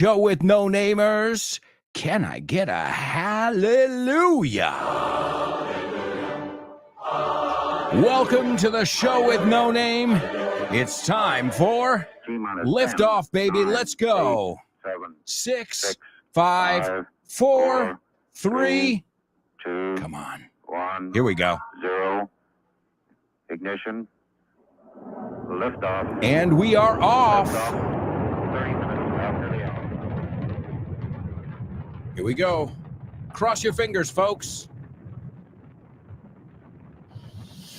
Show with no namers. Can I get a hallelujah? Welcome to the show with no name. It's time for liftoff, baby. Let's go. 6, 5, 4, 3, 2. Come on. 1. Here we go. 0. Ignition. Liftoff. And we are off. Liftoff. 30 minutes after the hour. Here we go. Cross your fingers, folks.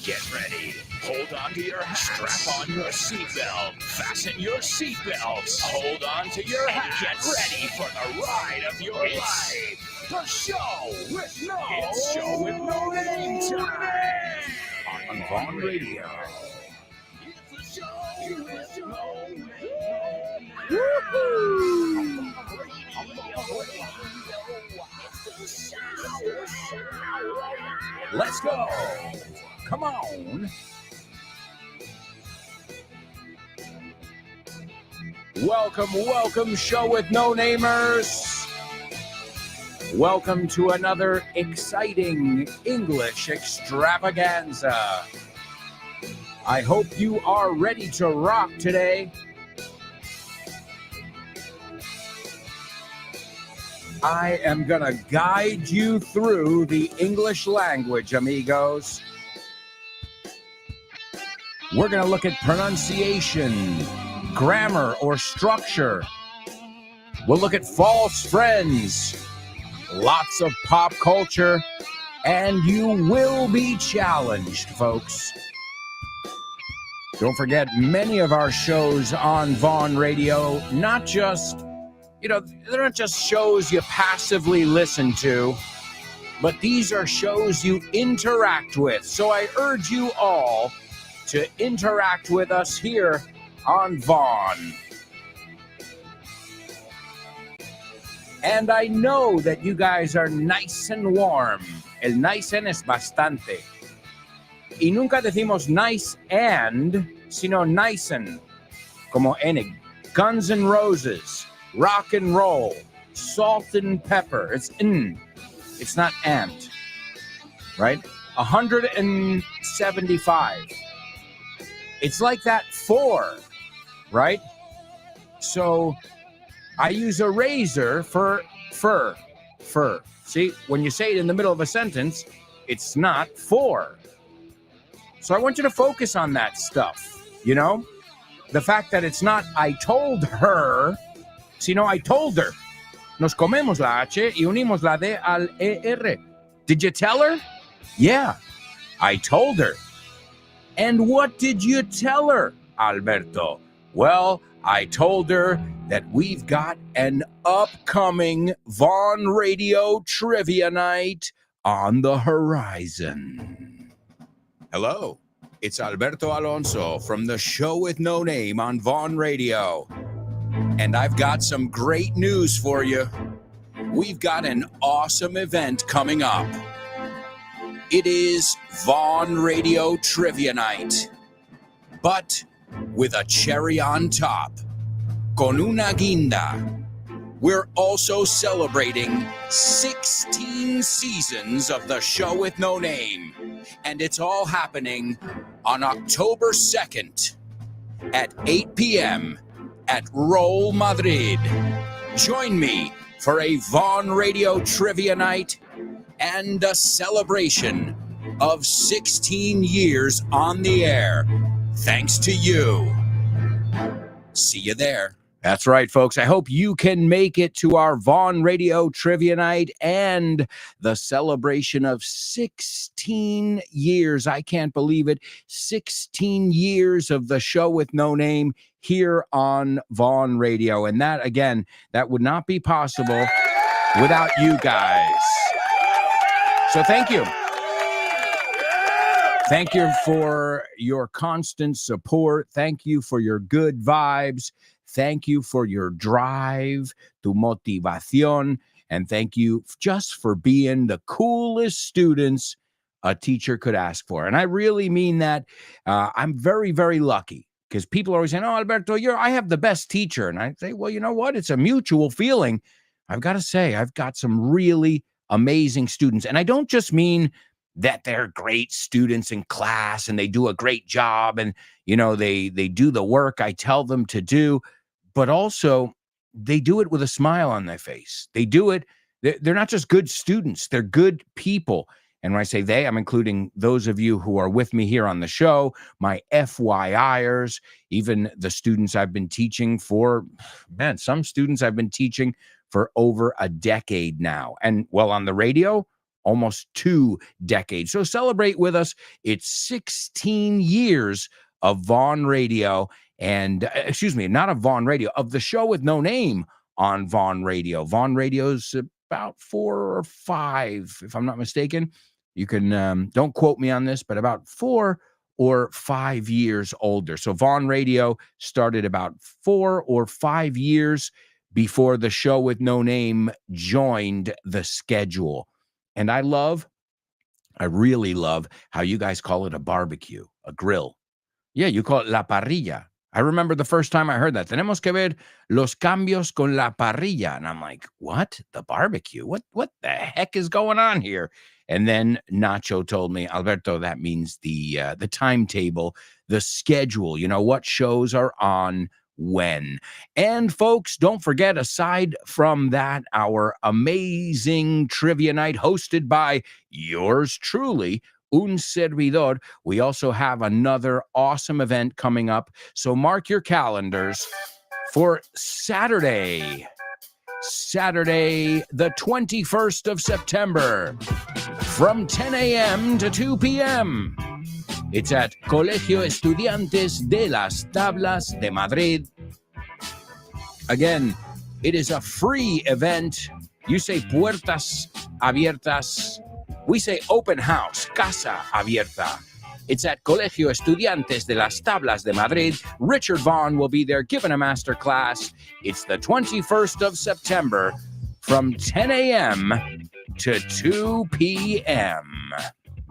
Get ready. Hold on to your hats. Strap on your seatbelt. Fasten your seatbelts. Hold on to your hats. Get ready for the ride of your life. The show with no name time. On Vaughn Radio. It's the show with no name. Woohoo! Let's go. Come on. Welcome, show with no namers. Welcome to another exciting English extravaganza. I hope you are ready to rock today. I am gonna guide you through the English language, amigos. We're gonna look at pronunciation, grammar or structure. We'll look at false friends, lots of pop culture, and you will be challenged, folks. Don't forget, many of our shows on Vaughn Radio, not just, they're not just shows you passively listen to, but these are shows you interact with. So I urge you all to interact with us here on Vaughn. And I know that you guys are nice and warm. El nice and es bastante. Y nunca decimos nice and, sino nice and, como en Guns N' Roses, rock and roll, salt and pepper. It's n. It's not and. Right? 175. It's like that 4, right? So I use a razor for fur. See, when you say it in the middle of a sentence, it's not 4. So I want you to focus on that stuff, The fact that it's not I told her, sino I told her. Nos comemos la H y unimos la D al ER. Did you tell her? Yeah, I told her. And what did you tell her, Alberto? Well, I told her that we've got an upcoming Vaughn Radio Trivia Night on the horizon. Hello, it's Alberto Alonso from the show with no name on Vaughn Radio. And I've got some great news for you. We've got an awesome event coming up. It is Vaughn Radio Trivia Night, but with a cherry on top, con una guinda. We're also celebrating 16 seasons of the show with no name, and it's all happening on October 2nd at 8 p.m. at Roll Madrid. Join me for a Vaughn Radio Trivia Night and a celebration of 16 years on the air, thanks to you. See you there. That's right, folks. I hope you can make it to our Vaughn Radio Trivia Night and the celebration of 16 years. I can't believe it. 16 years of the show with no name here on Vaughn Radio. And that, again, that would not be possible without you guys. So thank you. Thank you for your constant support. Thank you for your good vibes. Thank you for your drive, tu motivación, and thank you just for being the coolest students a teacher could ask for. And I really mean that. I'm very, very lucky because people are always saying, "Oh, Alberto, I have the best teacher." And I say, well, you know what? It's a mutual feeling. I've got to say, I've got some really amazing students. And I don't just mean that they're great students in class and they do a great job and, they do the work I tell them to do, but also they do it with a smile on their face. They do it. They're not just good students. They're good people. And when I say they, I'm including those of you who are with me here on the show, my FYIers, even the students I've been teaching for, some students I've been teaching for over a decade now. And on the radio, almost 2 decades. So celebrate with us. It's 16 years of Vaughn Radio and, not of Vaughn Radio, of the show with no name on Vaughn Radio. Vaughn Radio's about 4 or 5, if I'm not mistaken. You can, don't quote me on this, but about 4 or 5 years older. So Vaughn Radio started about 4 or 5 years before the show with no name joined the schedule. And I really love how you guys call it a barbecue, a grill. Yeah, you call it la parrilla. I remember the first time I heard that. Tenemos que ver los cambios con la parrilla. And I'm like, what? The barbecue? What the heck is going on here? And then Nacho told me, Alberto, that means the timetable, the schedule, what shows are on when. And folks, don't forget, aside from that, our amazing trivia night hosted by yours truly, un servidor, we also have another awesome event coming up. So mark your calendars for Saturday, the 21st of September, from 10 a.m. to 2 p.m. It's at Colegio Estudiantes de las Tablas de Madrid. Again, it is a free event. You say puertas abiertas. We say open house, casa abierta. It's at Colegio Estudiantes de las Tablas de Madrid. Richard Vaughn will be there giving a master class. It's the 21st of September from 10 a.m. to 2 p.m.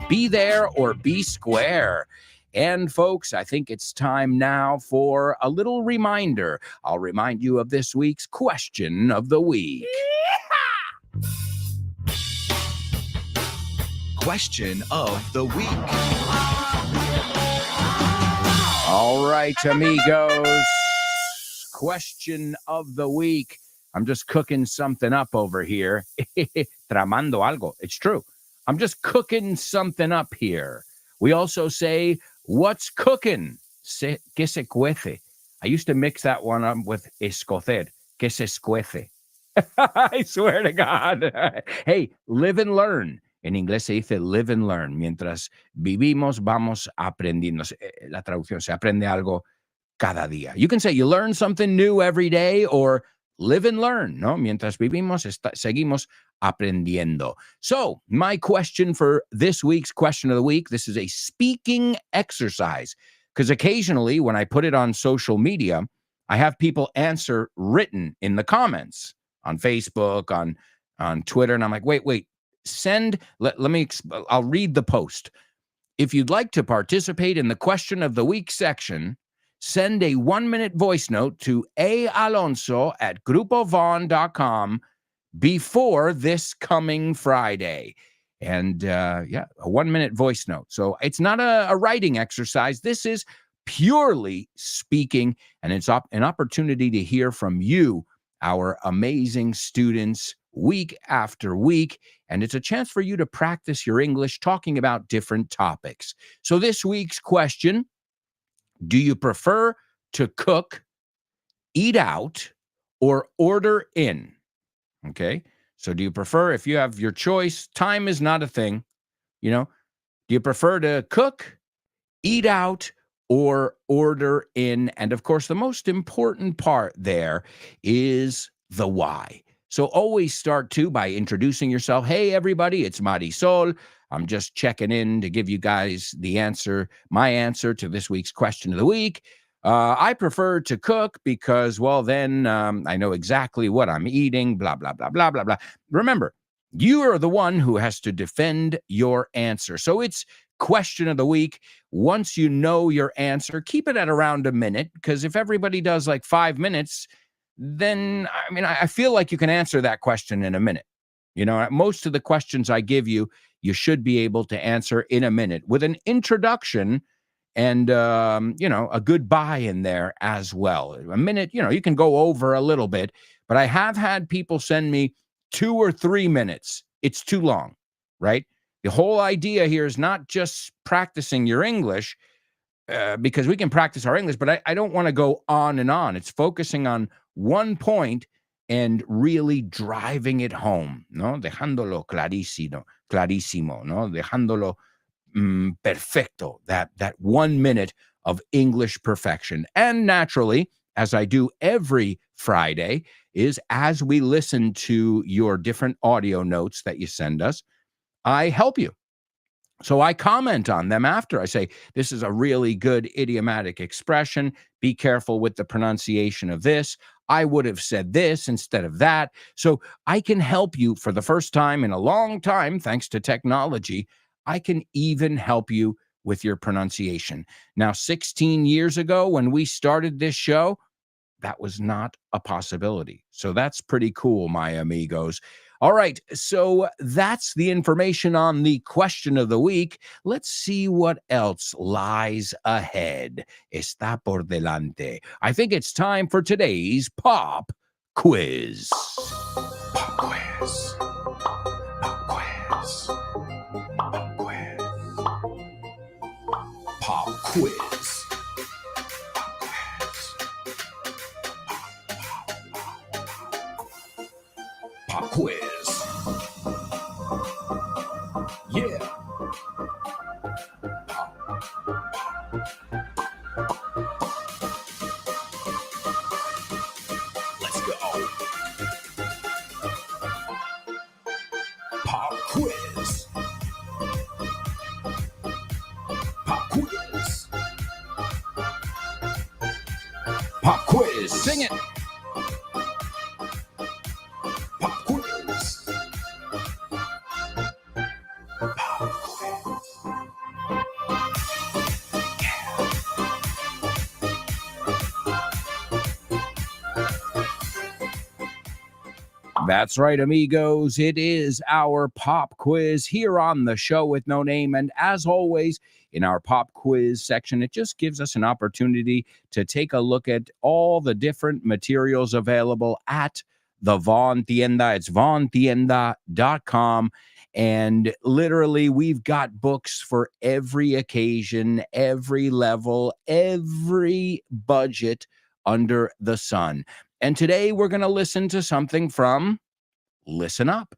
Be there or be square. And folks, I think it's time now for a little reminder. I'll remind you of this week's question of the week. Question of the week. All right, amigos. Question of the week. I'm just cooking something up over here. Tramando algo. It's true. I'm just cooking something up here. We also say, what's cooking? Que se cuece. I used to mix that one up with escocer. Que se escuece. I swear to God. Hey, live and learn. En inglés se dice live and learn. Mientras vivimos, vamos aprendiendo. La traducción, se aprende algo cada día. You can say you learn something new every day or live and learn, ¿no? Mientras vivimos, seguimos aprendiendo. So, my question for this week's question of the week, this is a speaking exercise, because occasionally when I put it on social media, I have people answer written in the comments on Facebook, on Twitter, and I'm like, wait, I'll read the post. If you'd like to participate in the question of the week section, send a 1-minute voice note to aalonso@grupovon.com before this coming Friday. And a 1-minute voice note. So it's not a writing exercise. This is purely speaking, and it's an opportunity to hear from you, our amazing students, week after week. And it's a chance for you to practice your English talking about different topics. So this week's question: do you prefer to cook, eat out, or order in? Okay. So do you prefer, if you have your choice, time is not a thing, do you prefer to cook, eat out, or order in? And of course, the most important part there is the why. So always start by introducing yourself. Hey, everybody, it's Marisol. I'm just checking in to give you guys my answer to this week's question of the week. I prefer to cook because, then I know exactly what I'm eating, blah, blah, blah, blah, blah, blah. Remember, you are the one who has to defend your answer. So it's question of the week. Once you know your answer, keep it at around a minute, because if everybody does like 5 minutes, then, I mean, I feel like you can answer that question in a minute. You know, most of the questions I give you, you should be able to answer in a minute with an introduction and, you know, a goodbye in there as well. A minute, you know, you can go over a little bit, but I have had people send me 2 or 3 minutes. It's too long, right? The whole idea here is not just practicing your English, because we can practice our English, but I don't want to go on and on. It's focusing on one point and really driving it home, ¿no? Dejándolo clarísimo, ¿no? Dejándolo perfecto, that 1 minute of English perfection. And naturally, as I do every Friday, is as we listen to your different audio notes that you send us, I help you. So I comment on them after. I say, this is a really good idiomatic expression. Be careful with the pronunciation of this. I would have said this instead of that. So I can help you for the first time in a long time, thanks to technology. I can even help you with your pronunciation. Now, 16 years ago, when we started this show, that was not a possibility. So that's pretty cool, my amigos. All right, so that's the information on the question of the week. Let's see what else lies ahead. Está por delante. I think it's time for today's pop quiz. Pop quiz. Pop quiz. Pop quiz. Pop quiz. Pop quiz. Yeah. Let's go. Pop quiz. Pop quiz. Pop quiz. Sing it. Pop quiz. Pop quiz. That's right, amigos. It is our pop quiz here on the show with no name. And as always, in our pop quiz section, it just gives us an opportunity to take a look at all the different materials available at the Von Tienda. It's vontienda.com. And literally, we've got books for every occasion, every level, every budget under the sun. And today we're going to listen to something from Listen Up.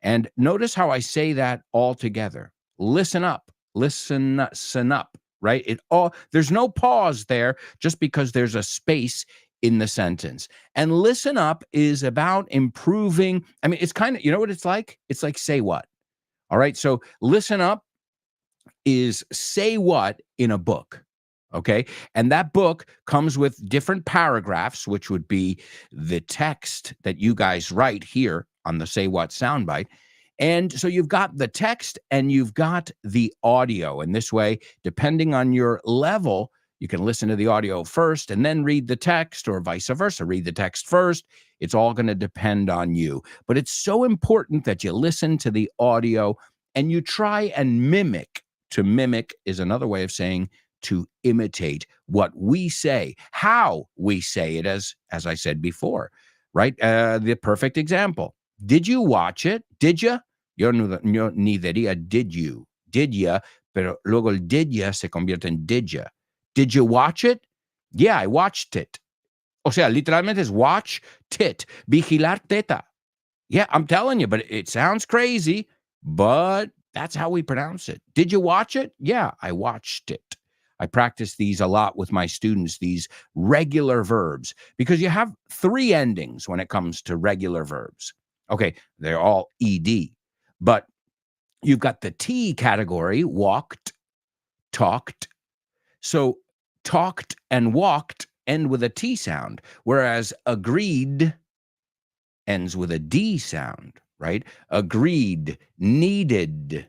And notice how I say that all together. Listen up, listen up, right? There's no pause there just because there's a space in the sentence. And listen up is about improving. I mean, it's kind of, you know what it's like? It's like say what. All right. So listen up is say what in a book. Okay. And that book comes with different paragraphs, which would be the text that you guys write here on the Say What soundbite. And so you've got the text and you've got the audio. And this way, depending on your level, you can listen to the audio first and then read the text, or vice versa. Read the text first. It's all going to depend on you. But it's so important that you listen to the audio and you try and mimic. To mimic is another way of saying to imitate what we say, how we say it, as I said before, right? The perfect example. Did you watch it? Did you? Yo ni diría did you. Did ya? Pero luego el did ya se convierte en did ya. Did you watch it? Yeah, I watched it. O sea, literalmente es watch tit. Vigilar teta. Yeah, I'm telling you, but it sounds crazy, but that's how we pronounce it. Did you watch it? Yeah, I watched it. I practice these a lot with my students, these regular verbs, because you have 3 endings when it comes to regular verbs. Okay, they're all ED, but you've got the T category, walked, talked. So talked and walked end with a T sound, whereas agreed ends with a D sound, right? Agreed, needed,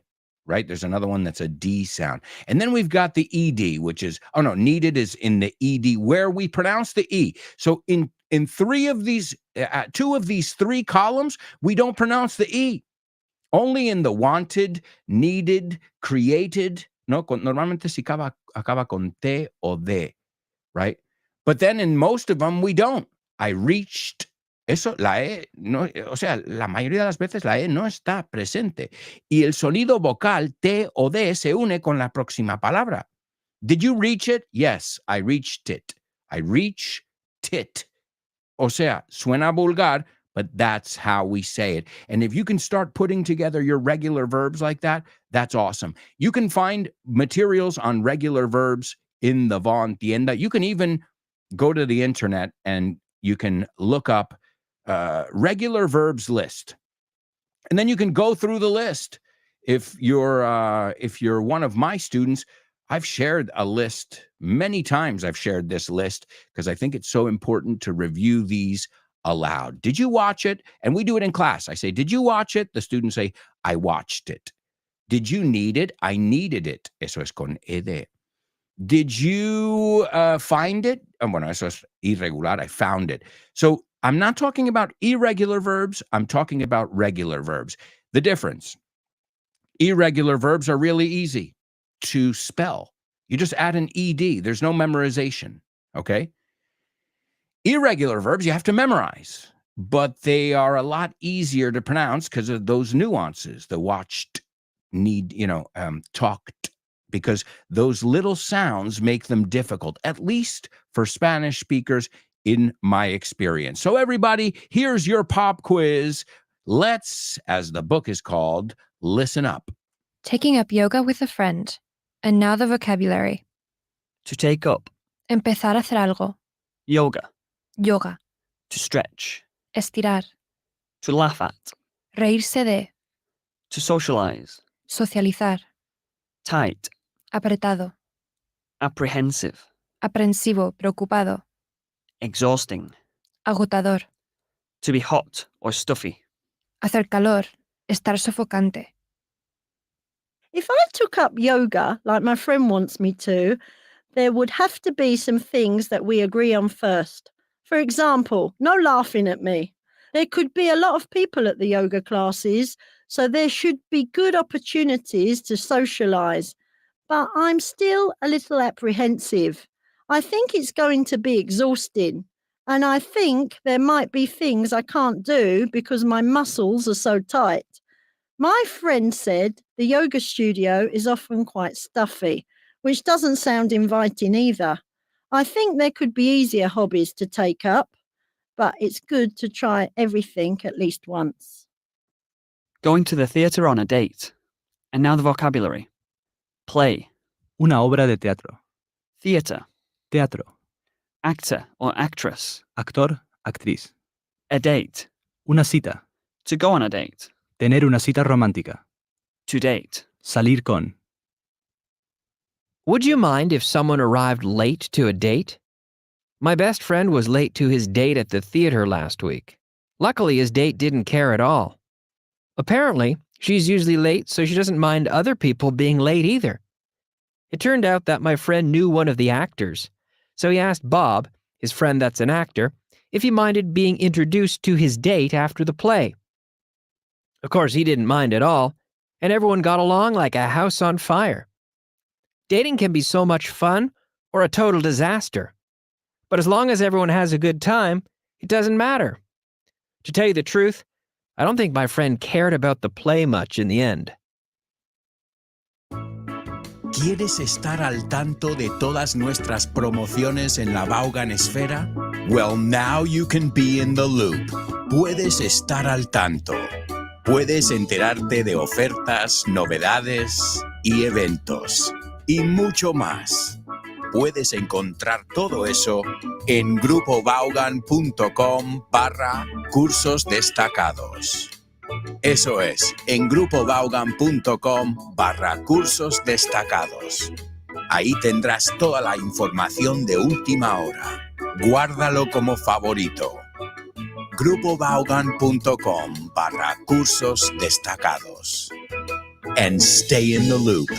right? There's another one that's a D sound. And then we've got the ED, which is, needed is in the ED where we pronounce the E. So in two of these 3 columns, we don't pronounce the E. Only in the wanted, needed, created, no, normalmente si acaba con T o D, right? But then in most of them, we don't. I reached. Eso, la E, no, o sea, la mayoría de las veces la E no está presente. Y el sonido vocal T o D se une con la próxima palabra. Did you reach it? Yes, I reached it. I reached it. O sea, suena vulgar, but that's how we say it. And if you can start putting together your regular verbs like that, that's awesome. You can find materials on regular verbs in the Von Tienda. You can even go to the internet and you can look up regular verbs list. And then you can go through the list. If you're one of my students, I've shared a list many times. I've shared this list because I think it's so important to review these aloud. Did you watch it? And we do it in class. I say, did you watch it? The students say, I watched it. Did you need it? I needed it. Eso es con ed. Did you find it? Bueno, eso es irregular. I found it. So I'm not talking about irregular verbs. I'm talking about regular verbs. The difference. Irregular verbs are really easy to spell. You just add an ED. There's no memorization, okay? Irregular verbs you have to memorize, but they are a lot easier to pronounce because of those nuances. The watched, talked, because those little sounds make them difficult, at least for Spanish speakers in my experience. So everybody, here's your pop quiz. Let's, as the book is called, listen up. Taking up yoga with a friend. And now the vocabulary. To take up. Empezar a hacer algo. Yoga. Yoga. To stretch. Estirar. To laugh at. Reírse de. To socialize. Socializar. Tight. Apretado. Apprehensive. Aprensivo, preocupado. Exhausting. Agotador. To be hot or stuffy. Hacer calor. Estar sofocante. If I took up yoga, like my friend wants me to, there would have to be some things that we agree on first. For example, no laughing at me. There could be a lot of people at the yoga classes, so there should be good opportunities to socialise. But I'm still a little apprehensive. I think it's going to be exhausting. And I think there might be things I can't do because my muscles are so tight. My friend said the yoga studio is often quite stuffy, which doesn't sound inviting either. I think there could be easier hobbies to take up, but it's good to try everything at least once. Going to the theatre on a date. And now the vocabulary. Play. Una obra de teatro. Theatre. Teatro. Actor or actress. Actor, actriz. A date. Una cita. To go on a date. Tener una cita romántica. To date. Salir con. Would you mind if someone arrived late to a date? My best friend was late to his date at the theater last week. Luckily, his date didn't care at all. Apparently, she's usually late, so she doesn't mind other people being late either. It turned out that my friend knew one of the actors, so he asked Bob, his friend that's an actor, if he minded being introduced to his date after the play. Of course, he didn't mind at all, and everyone got along like a house on fire. Dating can be so much fun or a total disaster. But as long as everyone has a good time, it doesn't matter. To tell you the truth, I don't think my friend cared about the play much in the end. ¿Quieres estar al tanto de todas nuestras promociones en la Vaughan Esfera? Well, now you can be in the loop. Puedes estar al tanto. Puedes enterarte de ofertas, novedades y eventos. Y mucho más. Puedes encontrar todo eso en grupovaughan.com/cursos destacados. Eso es, en grupovaughan.com/cursos destacados. Ahí tendrás toda la información de última hora. Guárdalo como favorito. grupovaughan.com/cursos destacados. and stay in the loop.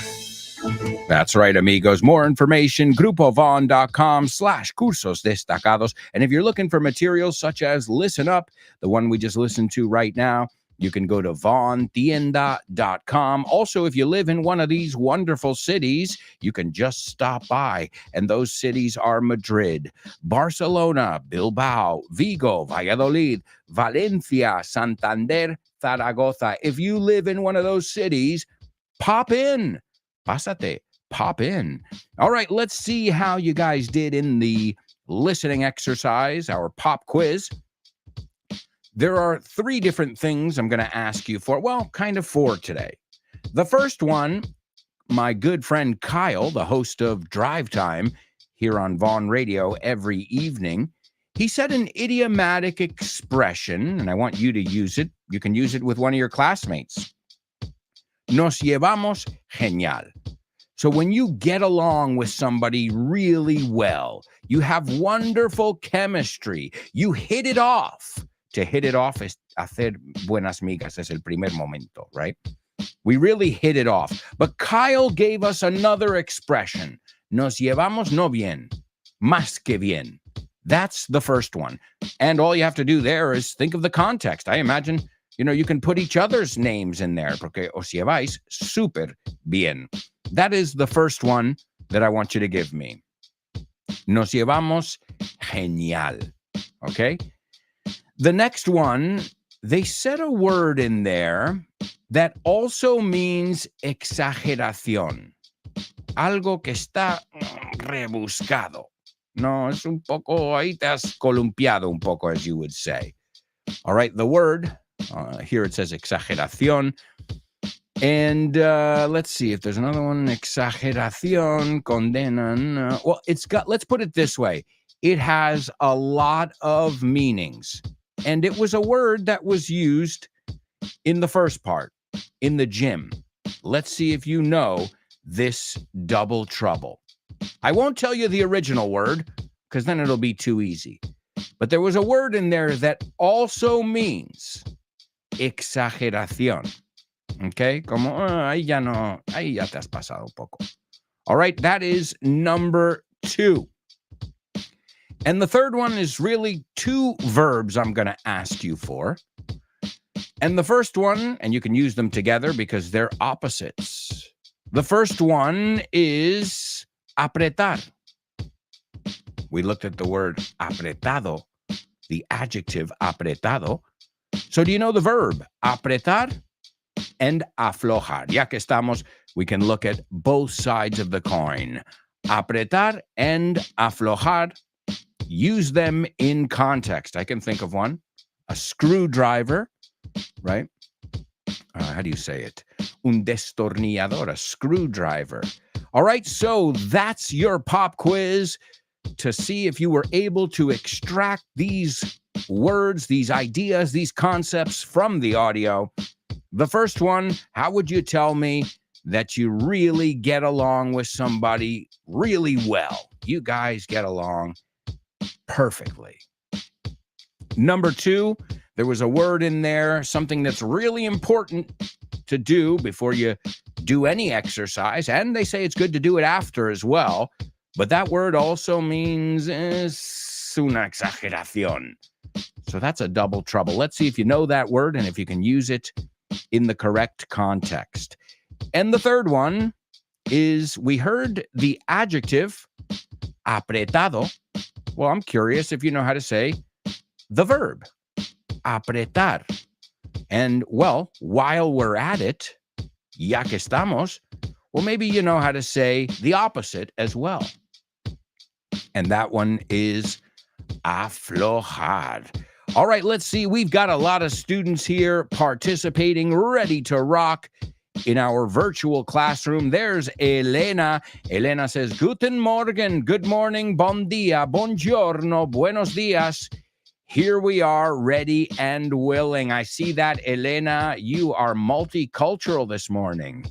That's right, amigos. More information, grupovon.com/cursos destacados. And if you're looking for materials such as Listen Up, the one we just listened to right now, you can go to vontienda.com. Also, if you live in one of these wonderful cities, you can just stop by. And those cities are Madrid, Barcelona, Bilbao, Vigo, Valladolid, Valencia, Santander, Zaragoza. If you live in one of those cities, pop in. Pásate, pop in. All right, let's see how you guys did in the listening exercise, our pop quiz. There are 3 different things I'm going to ask you for. Well, kind of 4 today. The first one, my good friend Kyle, the host of Drive Time here on Vaughn Radio every evening, he said an idiomatic expression, and I want you to use it. You can use it with one of your classmates. Nos llevamos genial. So when you get along with somebody really well, you have wonderful chemistry, you hit it off. To hit it off es hacer buenas migas, es el primer momento, right? We really hit it off. But Kyle gave us another expression. Nos llevamos no bien, más que bien. That's the first one. And all you have to do there is think of the context. I imagine, you can put each other's names in there, porque os lleváis súper bien. That is the first one that I want you to give me. Nos llevamos genial. Okay? The next one, they said a word in there that also means exageración. Algo que está rebuscado. No, es un poco, ahí te has columpiado un poco, as you would say. All right, the word, here it says exageración. And let's see if there's another one. Exageración, condenan. Well, let's put it this way. It has a lot of meanings. And it was a word that was used in the first part, in the gym. Let's see if you know this double trouble. I won't tell you the original word, because then it'll be too easy. But there was a word in there that also means exageración. Okay? Como, ahí ya te has pasado un poco. All right, that is number 2. And the third one is really 2 verbs I'm going to ask you for. And the first one, and you can use them together because they're opposites. The first one is apretar. We looked at the word apretado, the adjective apretado. So do you know the verb apretar and aflojar? Ya que estamos, we can look at both sides of the coin. Apretar and aflojar. Use them in context. I can think of one. A screwdriver, right? How do you say it? Un destornillador, a screwdriver. All right, so that's your pop quiz to see if you were able to extract these words, these ideas, these concepts from the audio. The first one, how would you tell me that you really get along with somebody really well? You guys get along perfectly. Number 2, there was a word in there, something that's really important to do before you do any exercise, and they say it's good to do it after as well, but that word also means es una exageración. So that's a double trouble. Let's see if you know that word and if you can use it in the correct context. And the third one is we heard the adjective apretado. Well, I'm curious if you know how to say the verb, apretar. And, well, while we're at it, ya que estamos, well, maybe you know how to say the opposite as well. And that one is aflojar. All right, let's see. We've got a lot of students here participating, ready to rock in our virtual classroom. There's Elena. Elena says, Guten Morgen, good morning, bon dia, buongiorno, buenos dias. Here we are, ready and willing. I see that, Elena. You are multicultural this morning.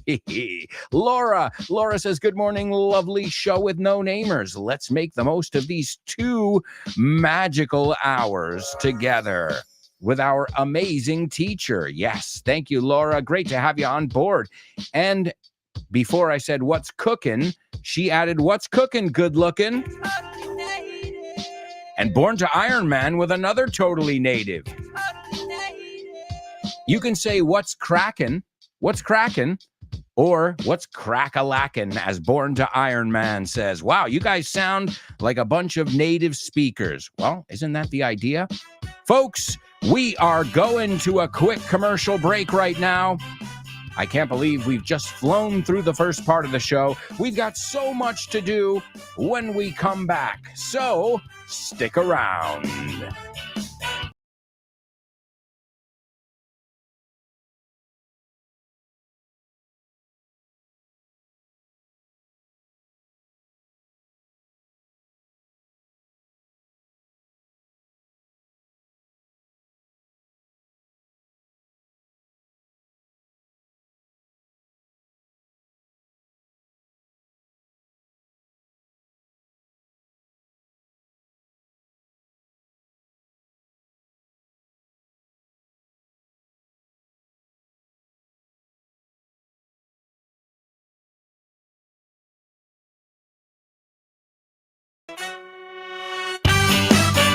Laura says, good morning, lovely show with no namers. Let's make the most of these 2 magical hours together. with our amazing teacher. Yes, thank you, Laura. Great to have you on board. And before I said what's cooking, she added what's cooking, good looking. And Born to Iron Man with another totally native. You can say what's cracking, or what's crack-a-lackin', as Born to Iron Man says. Wow, you guys sound like a bunch of native speakers. Well, isn't that the idea? Folks, we are going to a quick commercial break right now. I can't believe we've just flown through the first part of the show. We've got so much to do when we come back. So, stick around.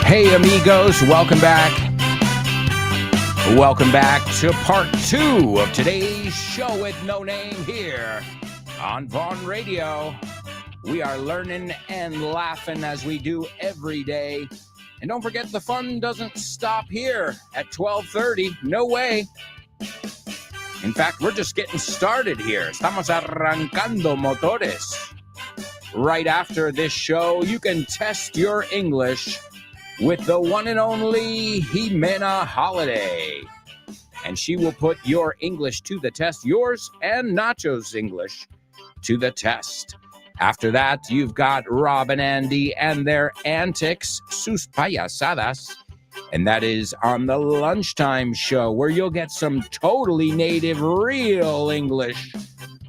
Hey, amigos, welcome back. Welcome back to part 2 of today's show with no name here on Vaughn Radio. We are learning and laughing as we do every day. And don't forget, the fun doesn't stop here at 12:30. No way. In fact, we're just getting started here. Estamos arrancando motores. Right after this show, you can test your English with the one and only Jimena Holiday. And she will put your English to the test, yours and Nacho's English to the test. After that, you've got Rob and Andy and their antics, sus payasadas. And that is on the lunchtime show, where you'll get some totally native, real English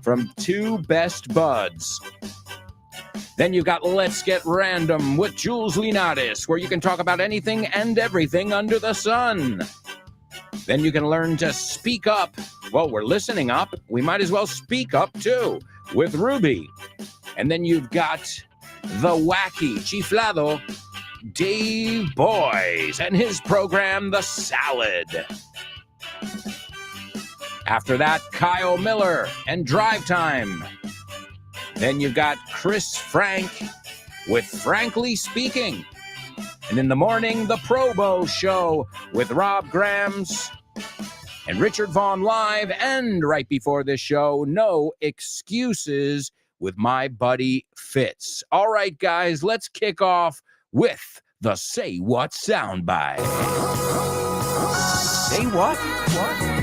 from two best buds. Then you've got Let's Get Random with Jules Linares, where you can talk about anything and everything under the sun. Then you can learn to speak up. Well, we're listening up. We might as well speak up, too, with Ruby. And then you've got the wacky, chiflado, Dave Boys and his program, The Salad. After that, Kyle Miller and Drive Time. Then you've got Chris Frank with Frankly Speaking. And in the morning, the Probo Show with Rob Grams and Richard Vaughn Live. And right before this show, No Excuses with my buddy Fitz. All right, guys, let's kick off with the Say What soundbite. Say what? What?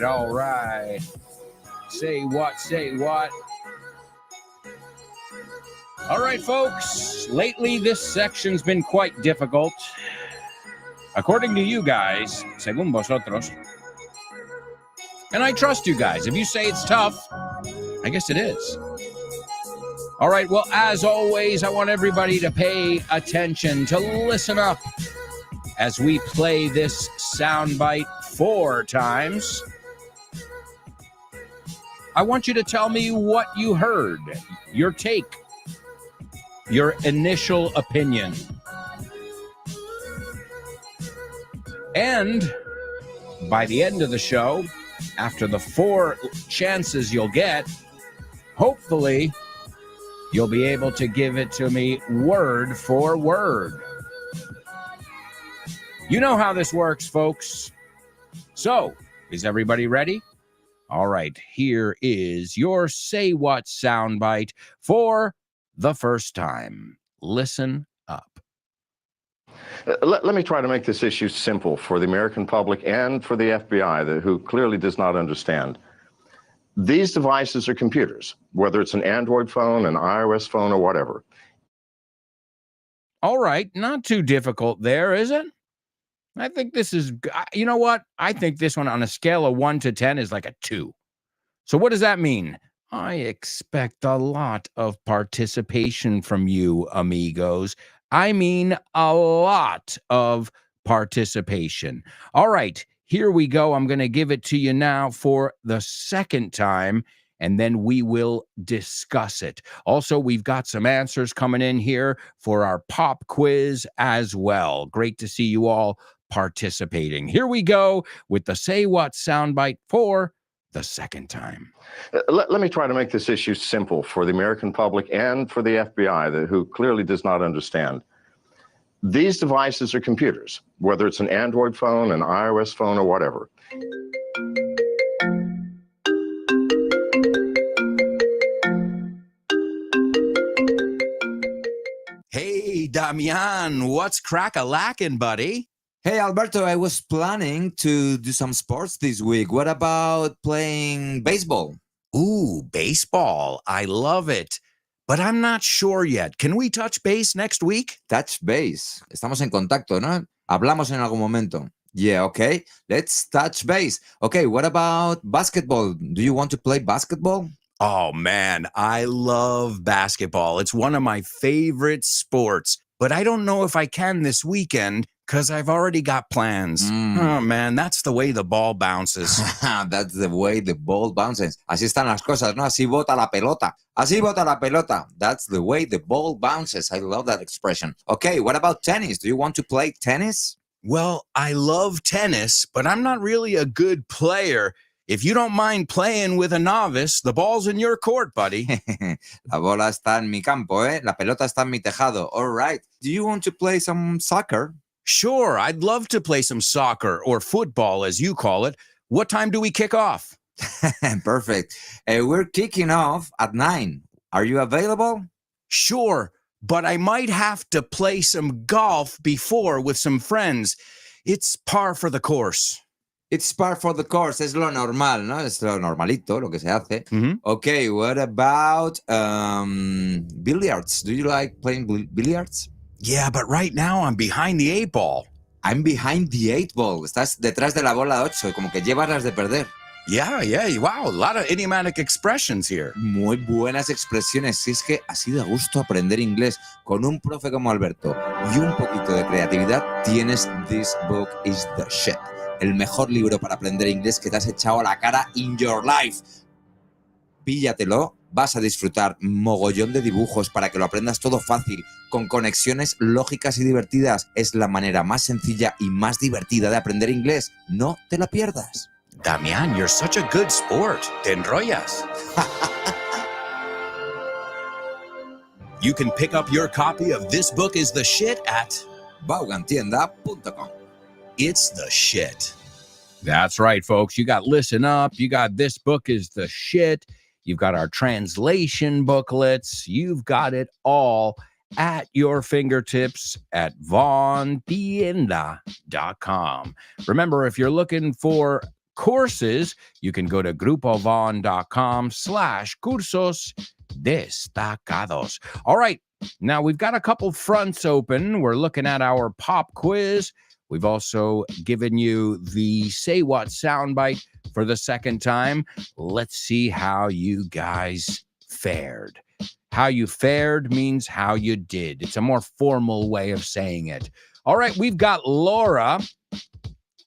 All right. Say what, say what. All right, folks. Lately, this section's been quite difficult. According to you guys, según vosotros. And I trust you guys. If you say it's tough, I guess it is. All right, well, as always, I want everybody to pay attention, to listen up as we play this soundbite 4 times. I want you to tell me what you heard, your take, your initial opinion. And by the end of the show, after the 4 chances you'll get, hopefully you'll be able to give it to me word for word. You know how this works, folks. So, is everybody ready? All right, here is your Say What soundbite for the first time. Listen up. Let me try to make this issue simple for the American public and for the FBI, who clearly does not understand. These devices are computers, whether it's an Android phone, an iOS phone, or whatever. All right, not too difficult there, is it? I think this is, you know what? I think this one on a scale of 1 to 10 is like a 2. So what does that mean? I expect a lot of participation from you, amigos. I mean, a lot of participation. All right, here we go. I'm going to give it to you now for the second time, and then we will discuss it. Also, we've got some answers coming in here for our pop quiz as well. Great to see you all participating. Here we go with the Say What soundbite for the second time. Let me try to make this issue simple for the American public and for the FBI, who clearly does not understand. These devices are computers, whether it's an Android phone, an iOS phone, or whatever. Hey, Damian, what's crack-a-lackin', buddy? Hey, Alberto, I was planning to do some sports this week. What about playing baseball? Ooh, baseball. I love it. But I'm not sure yet. Can we touch base next week? Touch base. Estamos en contacto, ¿no? Hablamos en algún momento. Yeah, okay. Let's touch base. Okay, what about basketball? Do you want to play basketball? Oh, man, I love basketball. It's one of my favorite sports. But I don't know if I can this weekend because I've already got plans. Oh, man, that's the way the ball bounces. That's the way the ball bounces. Así están las cosas, ¿no? Así bota la pelota. Así bota la pelota. That's the way the ball bounces. I love that expression. Okay, what about tennis? Do you want to play tennis? Well, I love tennis, but I'm not really a good player. If you don't mind playing with a novice, the ball's in your court, buddy. La bola está en mi campo, ¿eh? La pelota está en mi tejado. All right. Do you want to play some soccer? Sure, I'd love to play some soccer or football, as you call it. What time do we kick off? Perfect. We're kicking off at 9. Are you available? Sure, but I might have to play some golf before with some friends. It's par for the course. It's par for the course. Es lo normal, ¿no? Es lo normalito, lo que se hace. Mhm. Okay, what about billiards? Do you like playing billiards? Yeah, but right now I'm behind the 8 ball. I'm behind the 8 ball. Estás detrás de la bola 8, como que llevas las de perder. Yeah, wow, a lot of idiomatic expressions here. Muy buenas expresiones. Si es que así de gusto aprender inglés con un profe como Alberto y un poquito de creatividad, tienes This Book is the Shit. El mejor libro para aprender inglés que te has echado a la cara in your life. Píllatelo, vas a disfrutar mogollón de dibujos para que lo aprendas todo fácil, con conexiones lógicas y divertidas. Es la manera más sencilla y más divertida de aprender inglés. No te la pierdas. Damian, you're such a good sport. Te enrollas. You can pick up your copy of This Book is the Shit at vaughantienda.com. It's the shit. That's right, folks. You got Listen Up. You got This Book is the Shit. You've got our translation booklets. You've got it all at your fingertips at vaughantienda.com. Remember, if you're looking for courses, you can go to grupovaughn.com/cursos destacados. All right. Now, we've got a couple fronts open. We're looking at our pop quiz. We've also given you the Say What soundbite for the second time. Let's see how you guys fared. How you fared means how you did. It's a more formal way of saying it. All right, we've got Laura.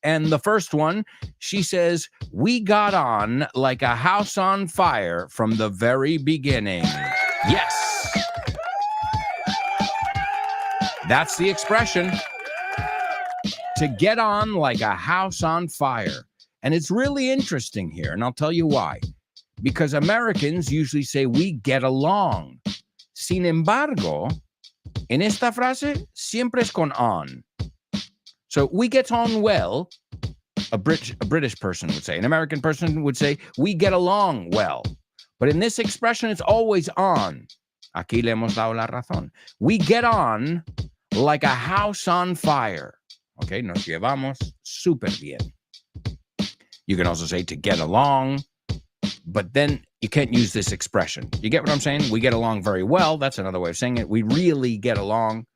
And the first one, she says, we got on like a house on fire from the very beginning. Yes. That's the expression. To get on like a house on fire. And it's really interesting here, and I'll tell you why. Because Americans usually say we get along. Sin embargo, en esta frase siempre es con on. So we get on well, a British person would say. An American person would say, we get along well. But in this expression, it's always on. Aquí le hemos dado la razón. We get on like a house on fire. Okay, nos llevamos súper bien. You can also say to get along, but then you can't use this expression. You get what I'm saying? We get along very well. That's another way of saying it. We really get along.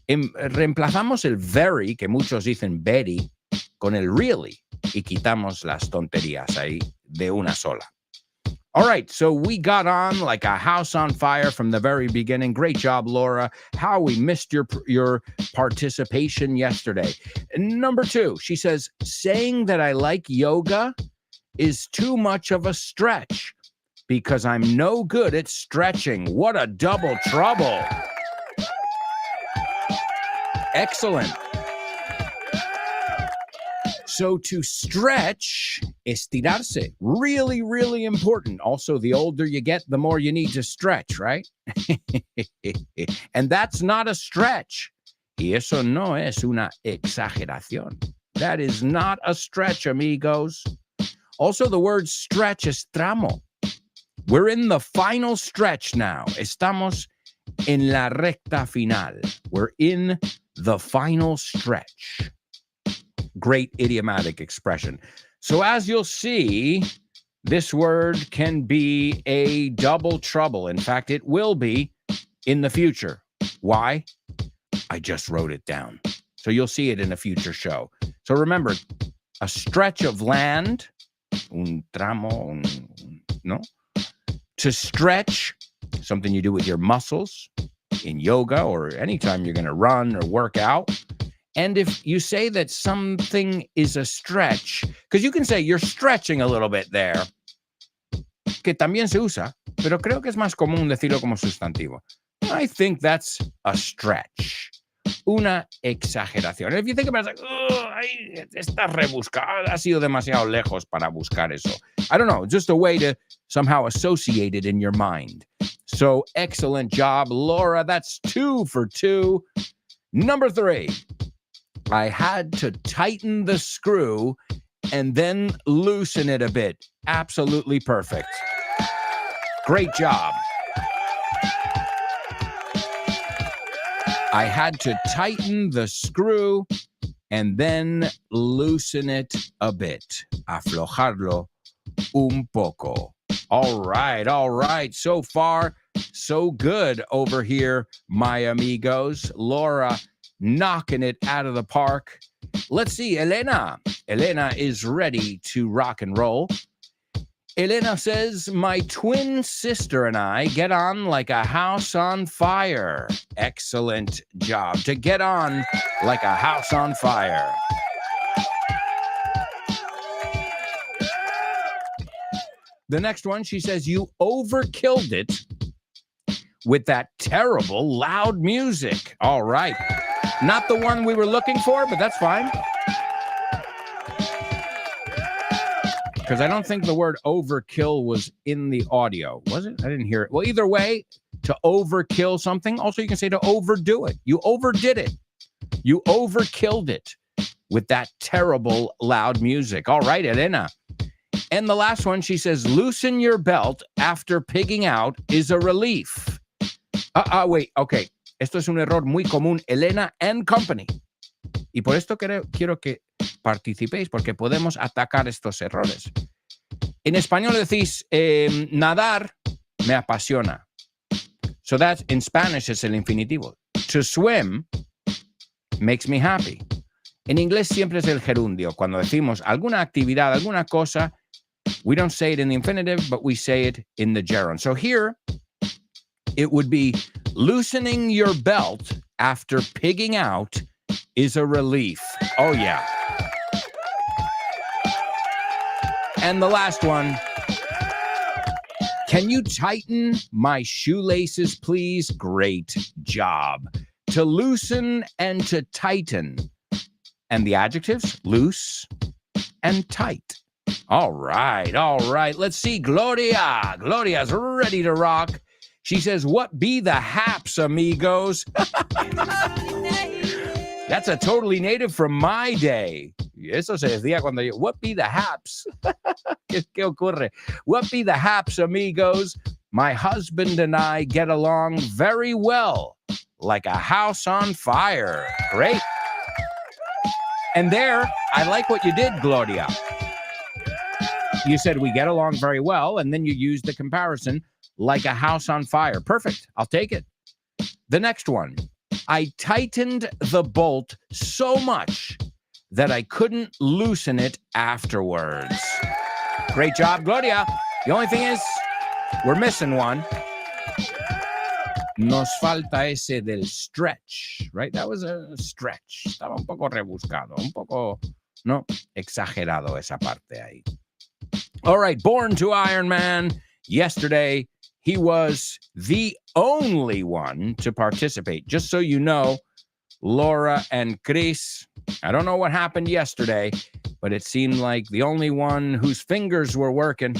Reemplazamos el very, que muchos dicen very, con el really, y quitamos las tonterías ahí de una sola. All right, so we got on like a house on fire from the very beginning. Great job, Laura. How we missed your participation yesterday. Number 2, she says, saying that I like yoga is too much of a stretch because I'm no good at stretching. What a double trouble. Excellent. So to stretch, estirarse, really, really important. Also, the older you get, the more you need to stretch, right? And that's not a stretch. Y eso no es una exageración. That is not a stretch, amigos. Also, the word stretch is tramo. We're in the final stretch now. Estamos en la recta final. We're in the final stretch. Great idiomatic expression. So as you'll see, this word can be a double trouble. In fact, it will be in the future. Why? I just wrote it down. So you'll see it in a future show. So remember, a stretch of land, un tramo, no? To stretch, something you do with your muscles in yoga or anytime you're going to run or work out. And if you say that something is a stretch, because you can say you're stretching a little bit there, que también se usa, pero creo que es más común decirlo como sustantivo. I think that's a stretch. Una exageración. If you think about it, it's like, está rebuscado, ha sido demasiado lejos para buscar eso. I don't know, just a way to somehow associate it in your mind. So excellent job, Laura. That's 2 for 2. Number 3. I had to tighten the screw and then loosen it a bit. Absolutely perfect. Great job. I had to tighten the screw and then loosen it a bit. Aflojarlo un poco. All right. So far, so good over here, my amigos. Laura knocking it out of the park. Let's see, Elena. Elena is ready to rock and roll. Elena says, my twin sister and I get on like a house on fire. Excellent job. To get on like a house on fire. The next one, she says, you overkilled it with that terrible loud music. All right. Not the one we were looking for, but that's fine. Because I don't think the word overkill was in the audio. Was it? I didn't hear it. Well, either way, to overkill something. Also, you can say to overdo it. You overdid it. You overkilled it with that terrible loud music. All right, Elena. And the last one, she says, loosen your belt after pigging out is a relief. Wait, okay. Esto es un error muy común, Elena and Company. Y por esto quiero que participéis, porque podemos atacar estos errores. En español decís, nadar me apasiona. So that in Spanish es el infinitivo. To swim makes me happy. En inglés siempre es el gerundio. Cuando decimos alguna actividad, alguna cosa, we don't say it in the infinitive, but we say it in the gerund. So here, it would be loosening your belt after pigging out is a relief. Oh, yeah. And the last one. Can you tighten my shoelaces, please? Great job. To loosen and to tighten. And the adjectives, loose and tight. All right. Let's see. Gloria's ready to rock. She says, what be the haps, amigos? That's a totally native from my day. Eso se decía cuando yo, what be the haps? ¿Qué ocurre? What be the haps, amigos? My husband and I get along very well, like a house on fire. Great. And there, I like what you did, Gloria. You said we get along very well, and then you used the comparison, like a house on fire. Perfect. I'll take it. The next one. I tightened the bolt so much that I couldn't loosen it afterwards. Great job, Gloria. The only thing is, we're missing one. Nos falta ese del stretch, right? That was a stretch. Estaba un poco rebuscado, un poco, no, exagerado esa parte ahí. All right, Born to Iron Man. Yesterday, he was the only one to participate. Just so you know, Laura and Chris, I don't know what happened yesterday, but it seemed like the only one whose fingers were working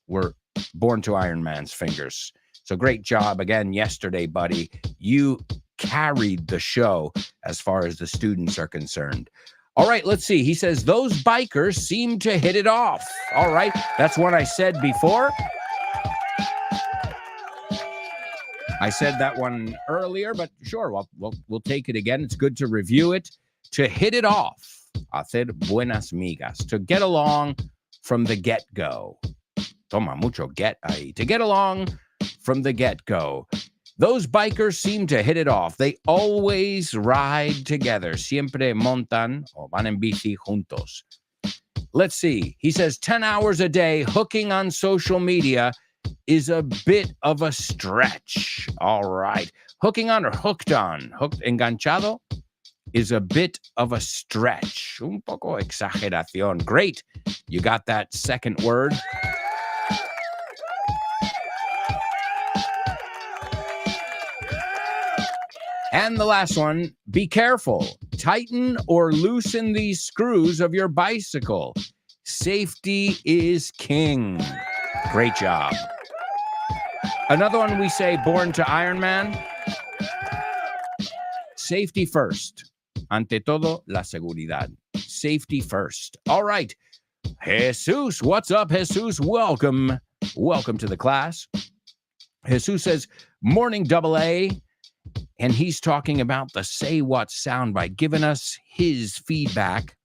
were Born to Iron Man's fingers. So great job again yesterday, buddy. You carried the show as far as the students are concerned. All right, let's see. He says, those bikers seem to hit it off. All right, that's what I said before. I said that one earlier, but sure, we'll take it again. It's good to review it. To hit it off, hacer buenas migas, to get along from the get-go. Toma mucho get ahí. To get along from the get-go. Those bikers seem to hit it off. They always ride together. Siempre montan o van en bici juntos. Let's see. He says 10 hours a day hooking on social media is a bit of a stretch. All right. Hooking on or hooked on? Hooked, enganchado, is a bit of a stretch. Un poco exageración. Great. You got that second word. And the last one, be careful. Tighten or loosen these screws of your bicycle. Safety is king. Great job. Another one we say, Born to Iron Man. Safety first. Ante todo, la seguridad. Safety first. All right. Jesus, what's up, Jesus? Welcome. Welcome to the class. Jesus says, morning, double A. And he's talking about the Say What soundbite, giving us his feedback.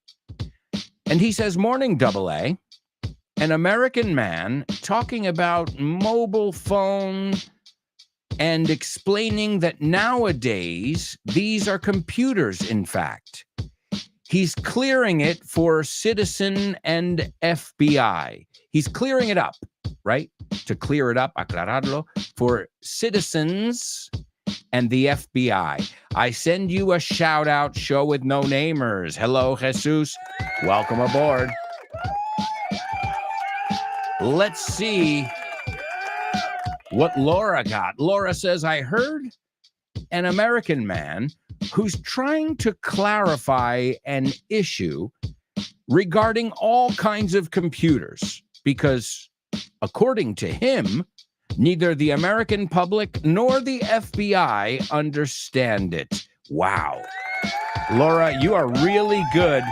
And he says, morning, double A. An American man talking about mobile phone and explaining that nowadays these are computers, in fact. He's clearing it for Citizen and FBI. He's clearing it up, right? To clear it up, aclararlo, for citizens and the FBI. I send you a shout out, show with no namers. Hello, Jesus. Welcome aboard. Let's see what Laura got. Laura says, I heard an American man who's trying to clarify an issue regarding all kinds of computers because, according to him, neither the American public nor the FBI understand it. Wow. Laura, you are really good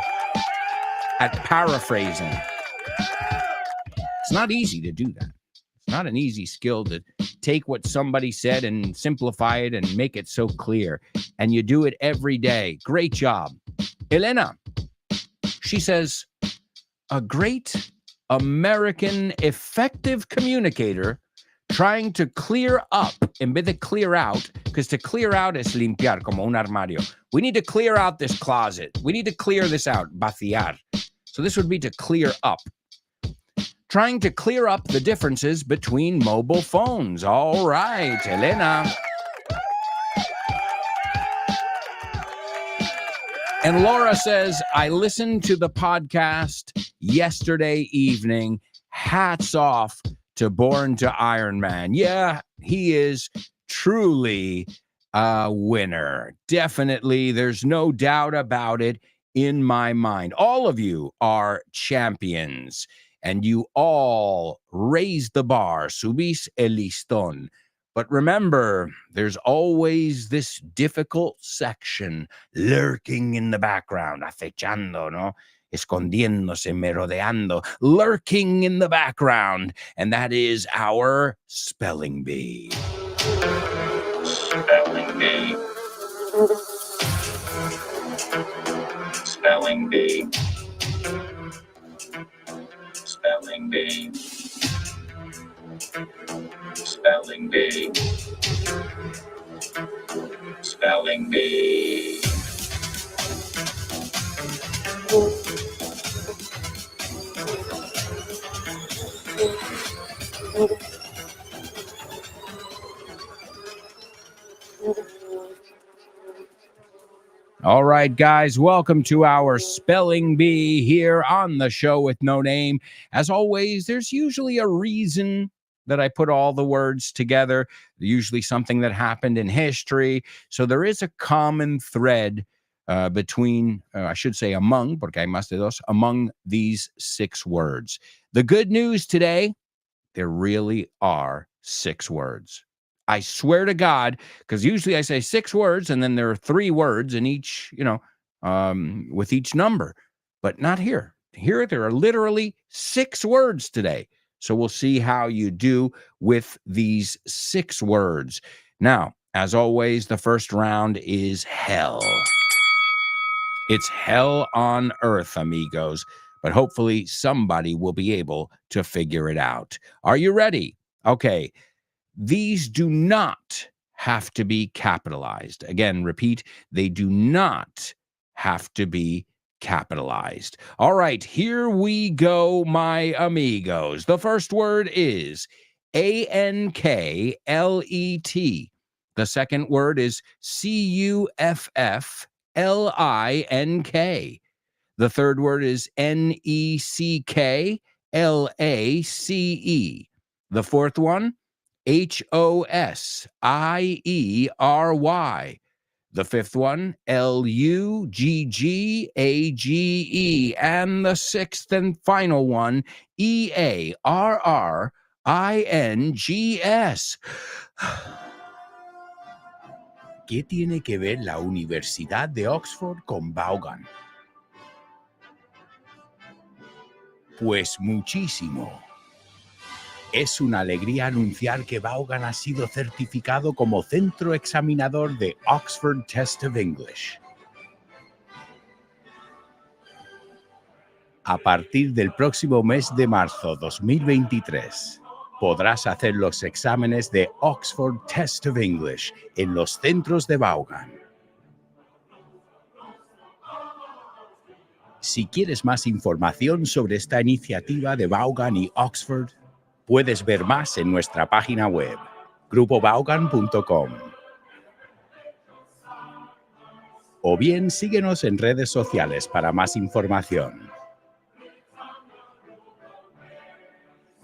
at paraphrasing. It's not easy to do that. It's not an easy skill to take what somebody said and simplify it and make it so clear. And you do it every day. Great job. Elena, she says, a great American effective communicator trying to clear up en vez de clear out, because to clear out es limpiar, como un armario. We need to clear out this closet. We need to clear this out, vaciar. So this would be to clear up. Trying to clear up the differences between mobile phones. All right, Elena. And Laura says, I listened to the podcast yesterday evening. Hats off to Born to Iron Man. Yeah, he is truly a winner. Definitely. There's no doubt about it in my mind. All of you are champions. And you all raise the bar, subís el listón. But remember, there's always this difficult section lurking in the background, acechando, ¿no? escondiéndose, merodeando, lurking in the background. And that is our spelling bee. Spelling bee. Spelling bee. Spelling bee. Spelling bee. Spelling bee. All right, guys, welcome to our spelling bee here on the show with no name. As always, there's usually a reason that I put all the words together, usually something that happened in history. So there is a common thread between, I should say among, porque hay más de dos, among these 6 words. The good news today, there really are 6 words. I swear to God, because usually I say 6 words and then there are 3 words in each, with each number, but not here. Here, there are literally 6 words today. So we'll see how you do with these 6 words. Now, as always, the first round is hell. It's hell on earth, amigos, but hopefully somebody will be able to figure it out. Are you ready? Okay. These do not have to be capitalized. Again, repeat, they do not have to be capitalized. All right, here we go, my amigos. The first word is Anklet. The second word is Cufflink. The third word is Necklace. The fourth one, Hosiery. The fifth one, Luggage. And the sixth and final one, Earrings. ¿Qué tiene que ver la Universidad de Oxford con Vaughan? Pues muchísimo. Es una alegría anunciar que Vaughan ha sido certificado como centro examinador de Oxford Test of English. A partir del próximo mes de marzo 2023, podrás hacer los exámenes de Oxford Test of English en los centros de Vaughan. Si quieres más información sobre esta iniciativa de Vaughan y Oxford, puedes ver más en nuestra página web, grupovaughan.com. O bien síguenos en redes sociales para más información.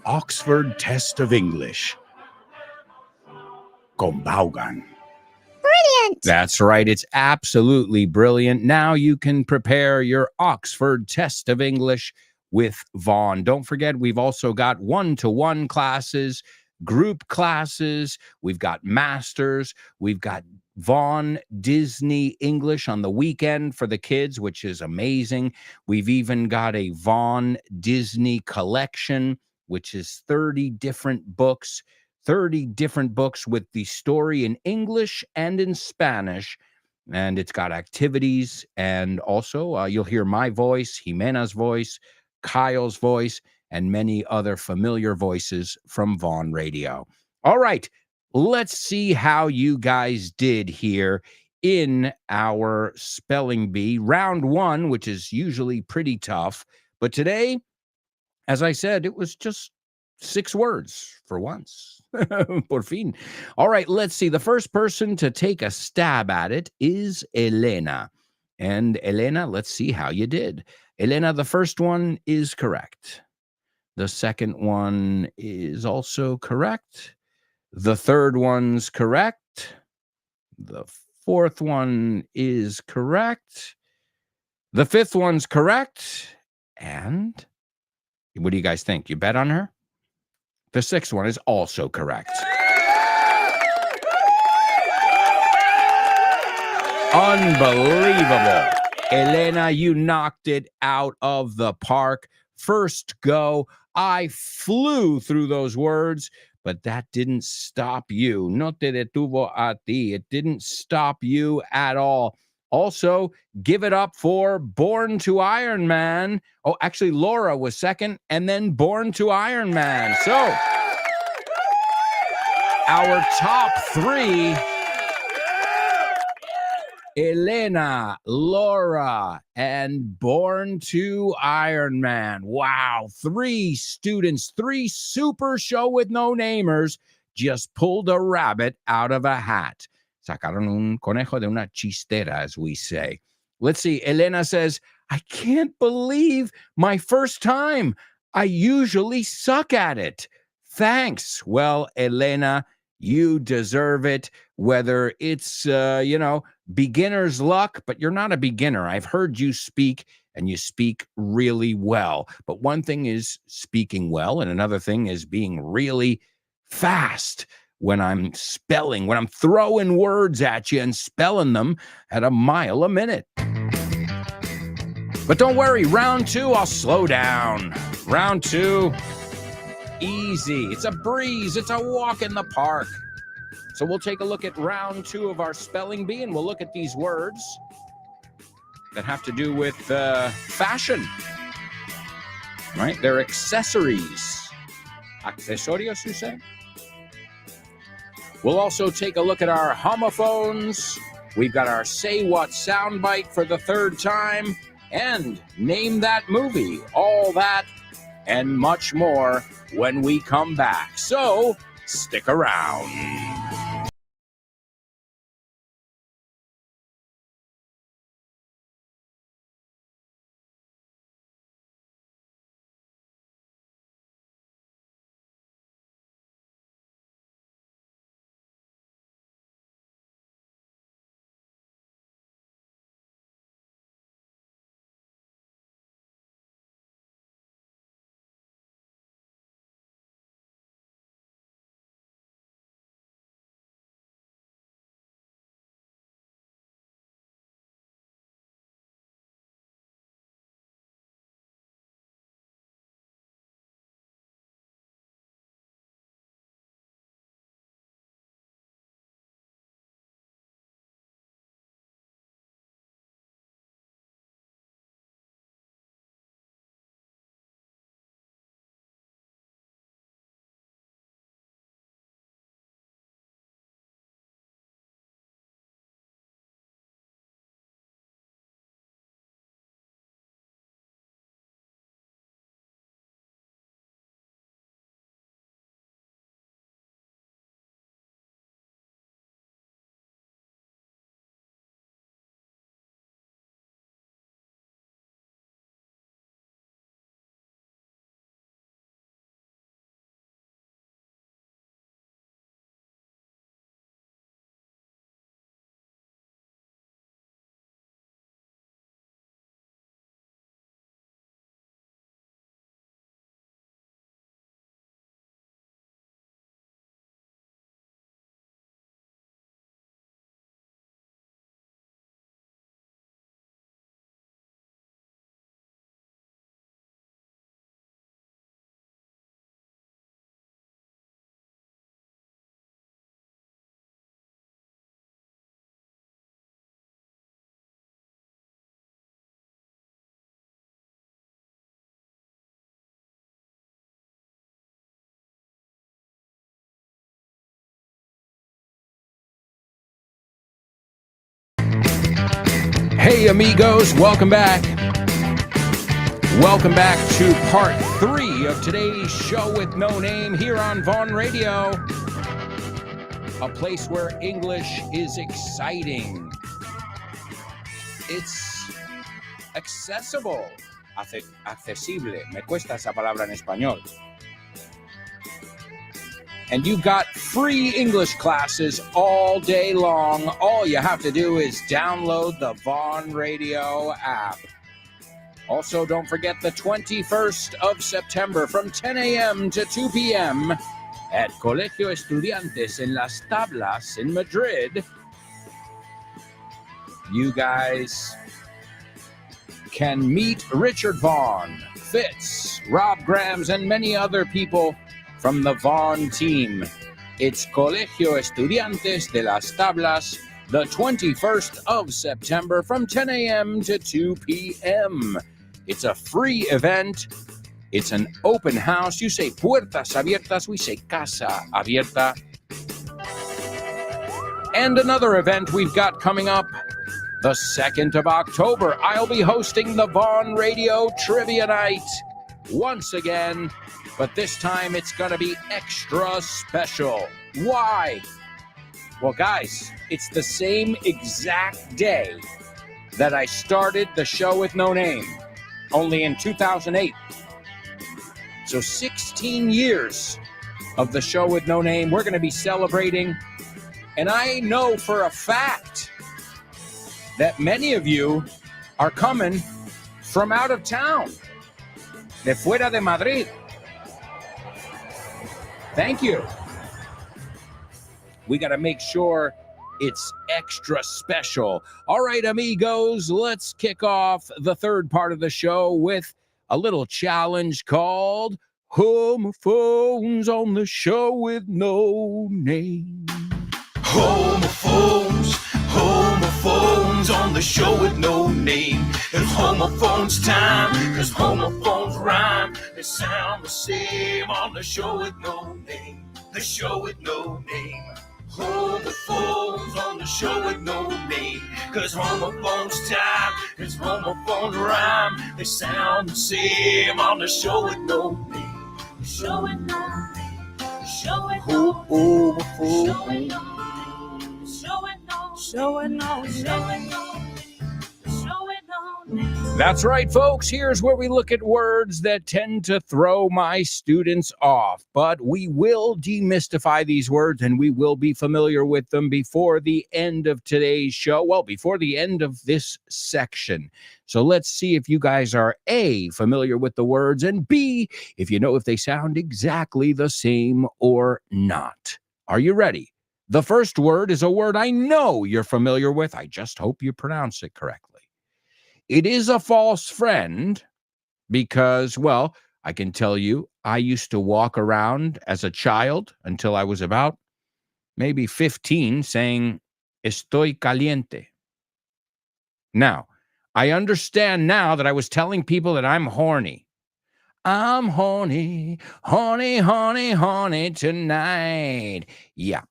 Oxford Test of English con Vaughan. Brilliant! That's right, it's absolutely brilliant. Now you can prepare your Oxford Test of English with Vaughn. Don't forget, we've also got one-to-one classes, group classes, we've got masters, we've got Vaughn Disney English on the weekend for the kids, which is amazing. We've even got a Vaughn Disney collection, which is 30 different books with the story in English and in Spanish. And it's got activities, and also you'll hear my voice, Jimena's voice, Kyle's voice, and many other familiar voices from Vaughn Radio. All right, let's see how you guys did here in our spelling bee. Round 1, which is usually pretty tough, but today, as I said, it was just 6 words for once. Por fin. All right, let's see. The first person to take a stab at it is Elena. And Elena, let's see how you did. Elena, the first one is correct. The second one is also correct. The third one's correct. The fourth one is correct. The fifth one's correct. And what do you guys think? You bet on her? The sixth one is also correct. Unbelievable. Elena, you knocked it out of the park. First go, I flew through those words, but that didn't stop you. No te detuvo a ti. It didn't stop you at all. Also, give it up for Born to Iron Man. Oh, actually, Laura was second, and then Born to Iron Man. So, our top three: Elena, Laura, and Born to Iron Man. Wow, 3 students, 3 super show with no namers just pulled a rabbit out of a hat. Sacaron un conejo de una chistera, as we say. Let's see. Elena says, I can't believe my first time. I usually suck at it. Thanks. Well, Elena, you deserve it, whether it's, beginner's luck, but you're not a beginner. I've heard you speak, and you speak really well. But one thing is speaking well, and another thing is being really fast when I'm spelling, when I'm throwing words at you and spelling them at a mile a minute. But don't worry, round 2, I'll slow down. Round 2, easy. It's a breeze. It's a walk in the park. So we'll take a look at round 2 of our spelling bee, and we'll look at these words that have to do with fashion, right? They're accessories. Accesorios, you say? We'll also take a look at our homophones. We've got our Say What soundbite for the 3rd time, and Name That Movie. All that and much more when we come back. So stick around. Hey, amigos, welcome back. Welcome back to part 3 of today's show with no name here on Vaughn Radio. A place where English is exciting. It's accessible. Accesible. Me cuesta esa palabra en español. And you've got free English classes all day long. All you have to do is download the Vaughn Radio app. Also, don't forget the 21st of September from 10 a.m. to 2 p.m. at Colegio Estudiantes en Las Tablas in Madrid. You guys can meet Richard Vaughn, Fitz, Rob Grams, and many other people from the Vaughn team. It's Colegio Estudiantes de las Tablas, the 21st of September from 10 a.m. to 2 p.m. It's a free event. It's an open house. You say puertas abiertas, we say casa abierta. And another event we've got coming up, the 2nd of October. I'll be hosting the Vaughn Radio Trivia Night once again, but this time it's going to be extra special. Why? Well, guys, it's the same exact day that I started the show with no name, only in 2008. So 16 years of the show with no name. We're going to be celebrating, and I know for a fact that many of you are coming from out of town, de fuera de Madrid. Thank you. We got to make sure it's extra special. All right, amigos, let's kick off the third part of the show with a little challenge called Homophones on the Show with No Name. Homophones on the show with no name. It's homophones time, cause homophones rhyme. They sound the same on the show with no name. The show with no name. Homophones on the show with no name. Cause homophones time, cause homophones rhyme. They sound the same on the show with no name. The show with no name. The show with no name. The show with no name. That's right, folks. Here's where we look at words that tend to throw my students off. But we will demystify these words and we will be familiar with them before the end of today's show. Well, before the end of this section. So let's see if you guys are A, familiar with the words, and B, if you know if they sound exactly the same or not. Are you ready? The first word is a word I know you're familiar with. I just hope you pronounce it correctly. It is a false friend because, well, I can tell you, I used to walk around as a child until I was about maybe 15 saying, estoy caliente. Now, I understand now that I was telling people that I'm horny. I'm horny, horny, horny, horny tonight. Yeah.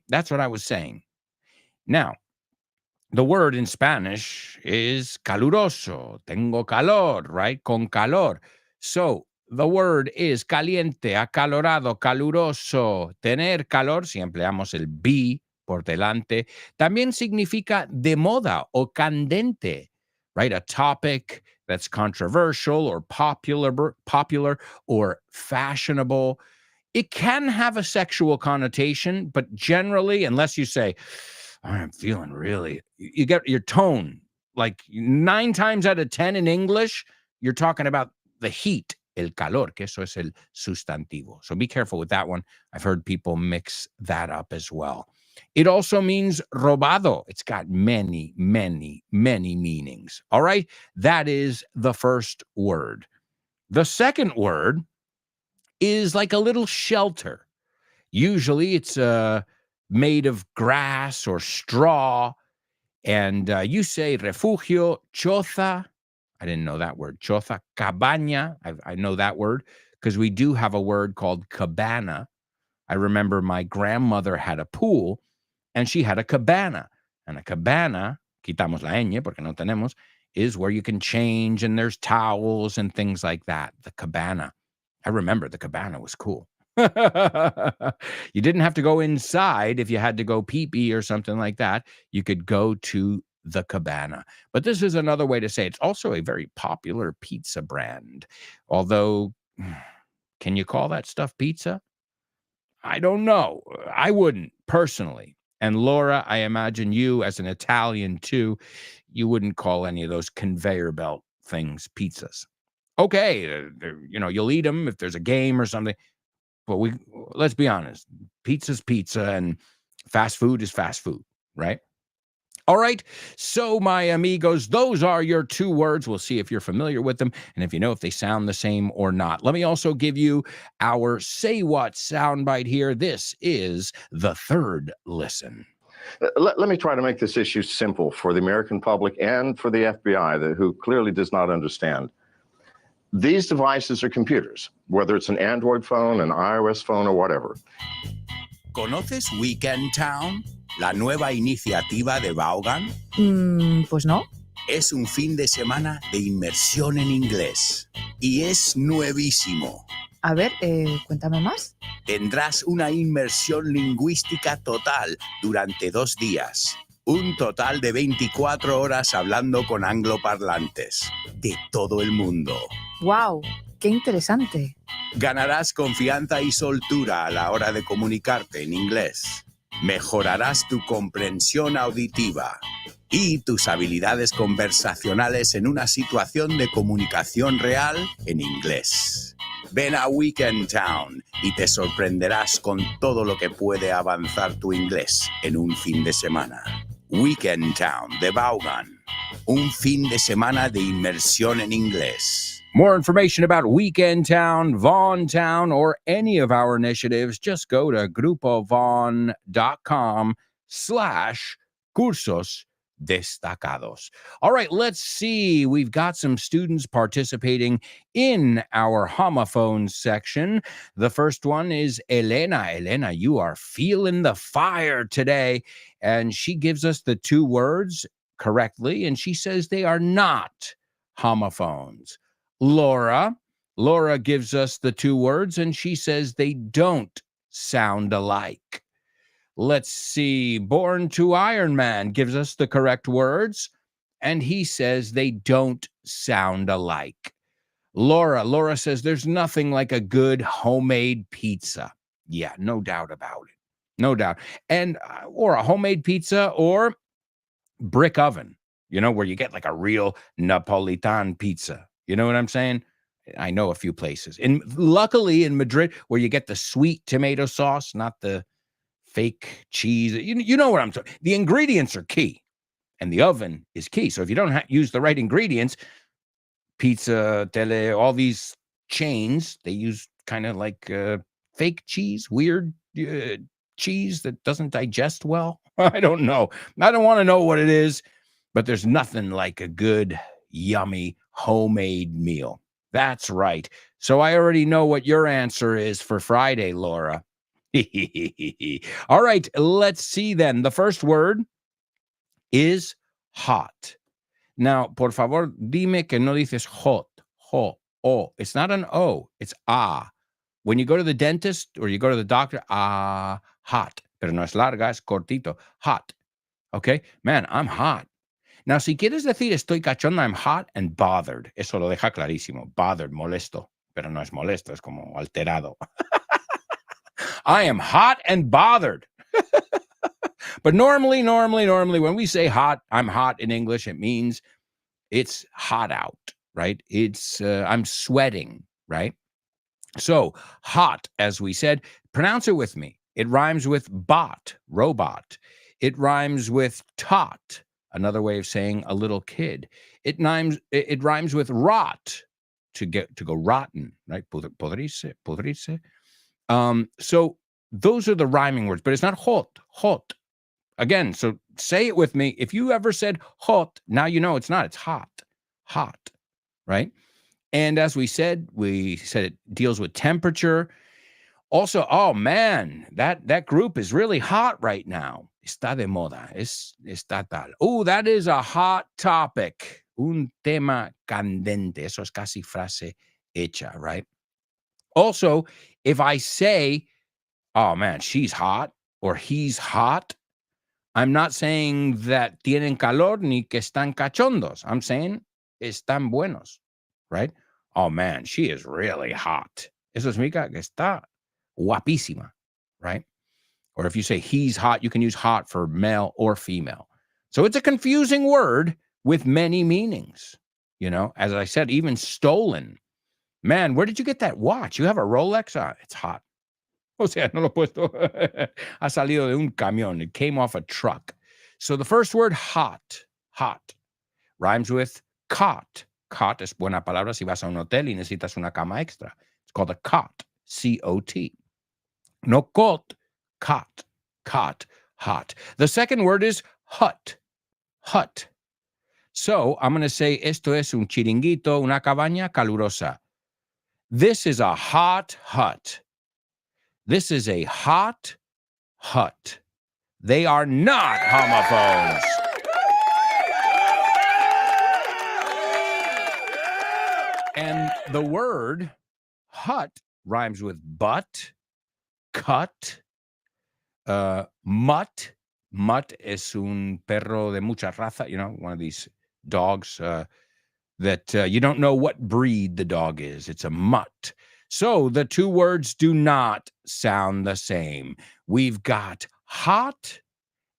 That's what I was saying. Now, the word in Spanish is caluroso. Tengo calor, right? Con calor. So the word is caliente, acalorado, caluroso. Tener calor, si empleamos el be por delante, también significa de moda o candente, right? A topic that's controversial or popular or fashionable. It can have a sexual connotation, but generally, unless you say, I'm feeling really, you get your tone, like 9 times out of 10 in English, you're talking about the heat, el calor, que eso es el sustantivo. So be careful with that one. I've heard people mix that up as well. It also means robado. It's got many, many, many meanings. All right, that is the first word. The second word is like a little shelter. Usually it's made of grass or straw. And you say refugio, choza. I didn't know that word. Choza, cabaña. I know that word because we do have a word called cabana. I remember my grandmother had a pool and she had a cabana. And a cabana, quitamos la ñ porque no tenemos, is where you can change and there's towels and things like that. The cabana. I remember the cabana was cool. You didn't have to go inside if you had to go pee-pee or something like that. You could go to the cabana. But this is another way to say it. It's also a very popular pizza brand. Although, can you call that stuff pizza? I don't know. I wouldn't personally. And Laura, I imagine you as an Italian too, you wouldn't call any of those conveyor belt things pizzas. Okay, you'll eat them if there's a game or something. But let's be honest, pizza's pizza and fast food is fast food, right? All right. So, my amigos, those are your 2 words. We'll see if you're familiar with them and if you know if they sound the same or not. Let me also give you our Say What soundbite here. This is the 3rd listen. Let me try to make this issue simple for the American public and for the FBI, who clearly does not understand. These devices are computers, whether it's an Android phone, an iOS phone, or whatever. ¿Conoces Weekend Town? La nueva iniciativa de Vaughan. Pues no. Es un fin de semana de inmersión en inglés. Y es nuevísimo. A ver, cuéntame más. Tendrás una inmersión lingüística total durante 2 días. Un total de 24 horas hablando con angloparlantes de todo el mundo. ¡Wow! ¡Qué interesante! Ganarás confianza y soltura a la hora de comunicarte en inglés. Mejorarás tu comprensión auditiva y tus habilidades conversacionales en una situación de comunicación real en inglés. Ven a Weekend Town y te sorprenderás con todo lo que puede avanzar tu inglés en un fin de semana. Weekend Town de Vaughan. Un fin de semana de inmersión en inglés. More information about Weekend Town, Vaughn Town, or any of our initiatives, just go to grupovaughn.com/cursos destacados. All right, let's see. We've got some students participating in our homophones section. The first one is Elena. Elena, you are feeling the fire today. And she gives us the 2 words correctly, and she says they are not homophones. Laura gives us the 2 words, and she says they don't sound alike. Let's see. Born to Iron Man gives us the correct words, and he says they don't sound alike. Laura says there's nothing like a good homemade pizza. Yeah, no doubt about it. No doubt. And or a homemade pizza or brick oven, where you get like a real Napolitan pizza. You know what I'm saying? I know a few places. And luckily in Madrid, where you get the sweet tomato sauce, not the fake cheese. You know what I'm talking. The ingredients are key, and the oven is key. So if you don't use the right ingredients, Pizza, Tele, all these chains, they use kind of like fake cheese, weird cheese that doesn't digest well. I don't know. I don't want to know what it is, but there's nothing like a good, yummy, homemade meal. That's right. So I already know what your answer is for Friday, Laura. All right, let's see then. The first word is hot. Now, por favor, dime que no dices hot, ho, o. It's not an O, it's ah. When you go to the dentist or you go to the doctor, hot. Pero no es larga, es cortito. Hot. Okay? Man, I'm hot. Now, si quieres decir estoy cachonda, I'm hot and bothered. Eso lo deja clarísimo. Bothered, molesto. Pero no es molesto, es como alterado. I am hot and bothered. But normally, when we say hot, I'm hot in English, it means it's hot out, right? It's, I'm sweating, right? So hot, as we said, pronounce it with me. It rhymes with bot, robot. It rhymes with tot, another way of saying a little kid. It rhymes with rot, to go rotten, right? Podrirse. So those are the rhyming words, but it's not hot. Again, so say it with me. If you ever said hot, now you know it's not. It's hot, right? And as we said it deals with temperature. Also, oh man, that group is really hot right now. Está de moda. Está tal. Oh, that is a hot topic. Un tema candente. Eso es casi frase hecha, right? Also, if I say, oh man, she's hot or he's hot, I'm not saying that tienen calor ni que están cachondos. I'm saying están buenos, right? Oh man, she is really hot. Eso significa que está guapísima, right? Or if you say he's hot, you can use hot for male or female. So it's a confusing word with many meanings. As I said, even stolen. Man, where did you get that watch? You have a Rolex? It's hot. O sea, no lo he puesto. Ha salido de un camión. It came off a truck. So the first word, hot, rhymes with cot. Cot es buena palabra si vas a un hotel y necesitas una cama extra. It's called a cot, C-O-T. No cot, cot, hot. The second word is hut. So I'm going to say esto es un chiringuito, una cabaña calurosa. This is a hot hut. This is a hot hut. They are not homophones. And the word hut rhymes with butt, cut, mutt. Mutt es un perro de mucha raza, one of these dogs that you don't know what breed the dog is. It's a mutt. So the two words do not sound the same. We've got hot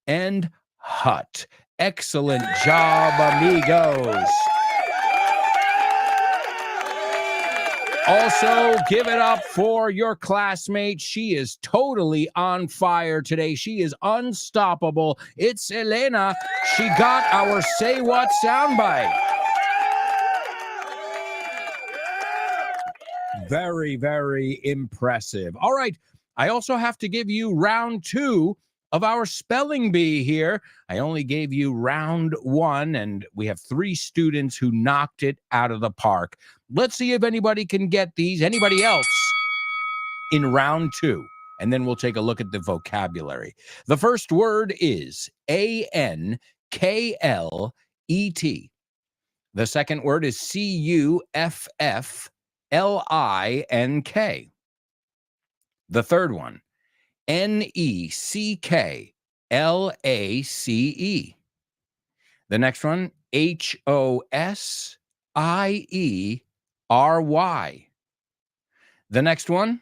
and hut. Excellent job, amigos. Also, give it up for your classmate. She is totally on fire today. She is unstoppable. It's Elena. She got our Say What soundbite. Very, very impressive. All right. I also have to give you round 2 of our spelling bee here. I only gave you round 1, and we have 3 students who knocked it out of the park. Let's see if anybody can get these, anybody else, in round 2. And then we'll take a look at the vocabulary. The first word is Anklet. The second word is Cufflink. The third one, Necklace. The next one, Hosiery. The next one,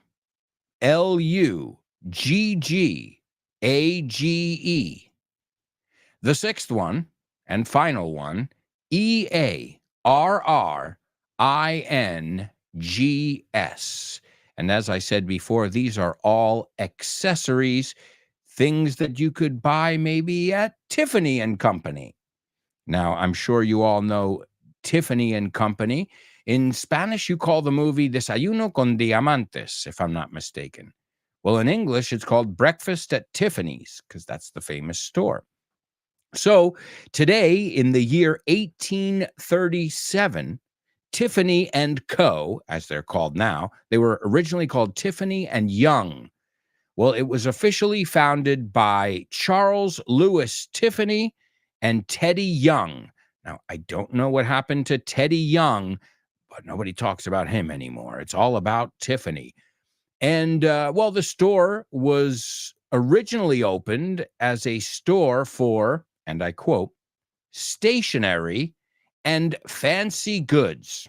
Luggage. The sixth one and final one, Earrings. And as I said before, these are all accessories, things that you could buy maybe at Tiffany and Company. Now, I'm sure you all know Tiffany and Company. In Spanish, you call the movie Desayuno con Diamantes, if I'm not mistaken. Well, in English, it's called Breakfast at Tiffany's, because that's the famous store. So today, in the year 1837, Tiffany and Co., as they're called now, they were originally called Tiffany and Young. Well, it was officially founded by Charles Louis Tiffany and Teddy Young. Now, I don't know what happened to Teddy Young, but nobody talks about him anymore. It's all about Tiffany. And, well, the store was originally opened as a store for, and I quote, stationery and fancy goods.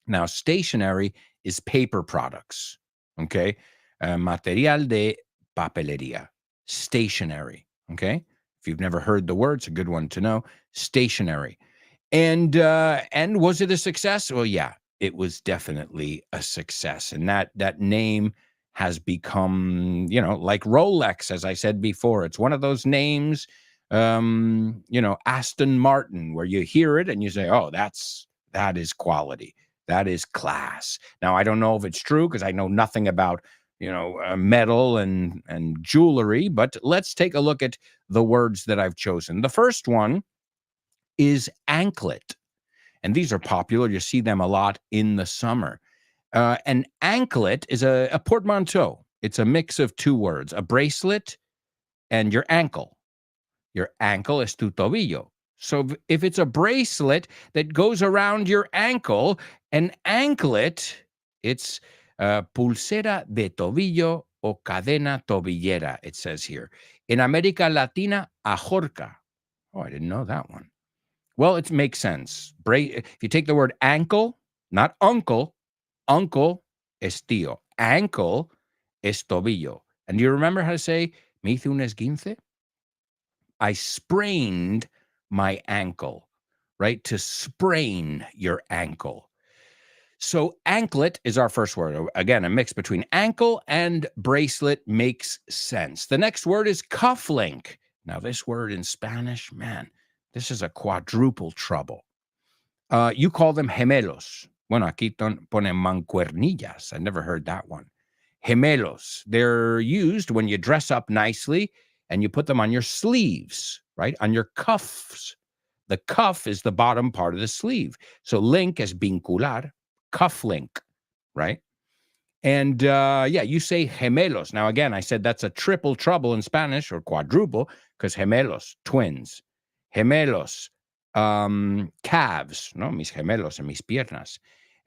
Now, stationery is paper products, okay? Material de papelería, stationery, okay? If you've never heard the word, it's a good one to know, stationery. And was it a success? Well, yeah, it was definitely a success. And that name has become, like Rolex, as I said before. It's one of those names, Aston Martin, where you hear it and you say, oh, that is quality. That is class. Now, I don't know if it's true because I know nothing about, metal and jewelry, but let's take a look at the words that I've chosen. The first one is anklet. And these are popular. You see them a lot in the summer. An anklet is a portmanteau. It's a mix of 2 words, a bracelet and your ankle. Your ankle es tu tobillo. So if it's a bracelet that goes around your ankle, an anklet, it's pulsera de tobillo o cadena tobillera, it says here. In America Latina, ajorca. Oh, I didn't know that one. Well, it makes sense. If you take the word ankle, not uncle es tío. Ankle es tobillo. And do you remember how to say, me hice un esguince? I sprained my ankle, right? To sprain your ankle. So anklet is our first word. Again, a mix between ankle and bracelet makes sense. The next word is cufflink. Now, this word in Spanish, man, this is a quadruple trouble. You call them gemelos. Bueno, aquí ponen mancuernillas. I never heard that one. Gemelos. They're used when you dress up nicely and you put them on your sleeves, right? On your cuffs. The cuff is the bottom part of the sleeve. So link is vincular, cuff link, right? And you say gemelos. Now, again, I said that's a triple trouble in Spanish, or quadruple, because gemelos, twins. Gemelos, calves, no, mis gemelos en mis piernas.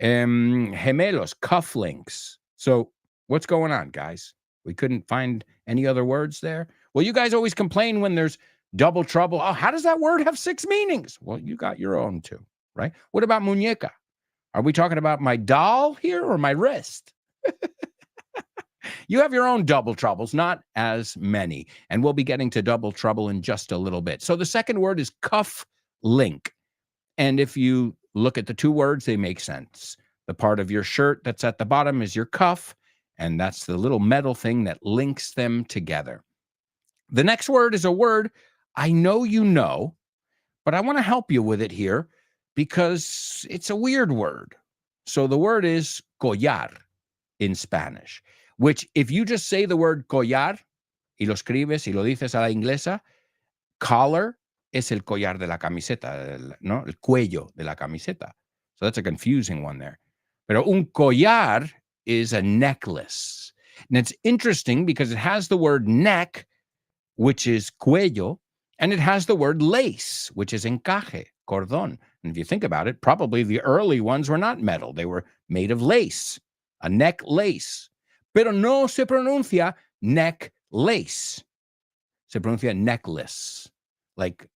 Gemelos, cufflinks. So what's going on, guys? We couldn't find any other words there? Well, you guys always complain when there's double trouble. Oh, how does that word have 6 meanings? Well, you got your own too, right? What about muñeca? Are we talking about my doll here or my wrist? You have your own double troubles, not as many. And we'll be getting to double trouble in just a little bit. So the second word is cuff link. And if you look at the two words, they make sense. The part of your shirt that's at the bottom is your cuff, and that's the little metal thing that links them together. The next word is a word I know you know, but I want to help you with it here because it's a weird word. So the word is collar in Spanish, which if you just say the word collar y lo escribes y lo dices a la inglesa, collar es el collar de la camiseta, ¿no? El cuello de la camiseta. So that's a confusing one there. Pero un collar is a necklace. And it's interesting because it has the word neck, which is cuello, and it has the word lace, which is encaje, cordón. And if you think about it, probably the early ones were not metal. They were made of lace, a neck lace. Pero no se pronuncia necklace. Se pronuncia necklace. Like,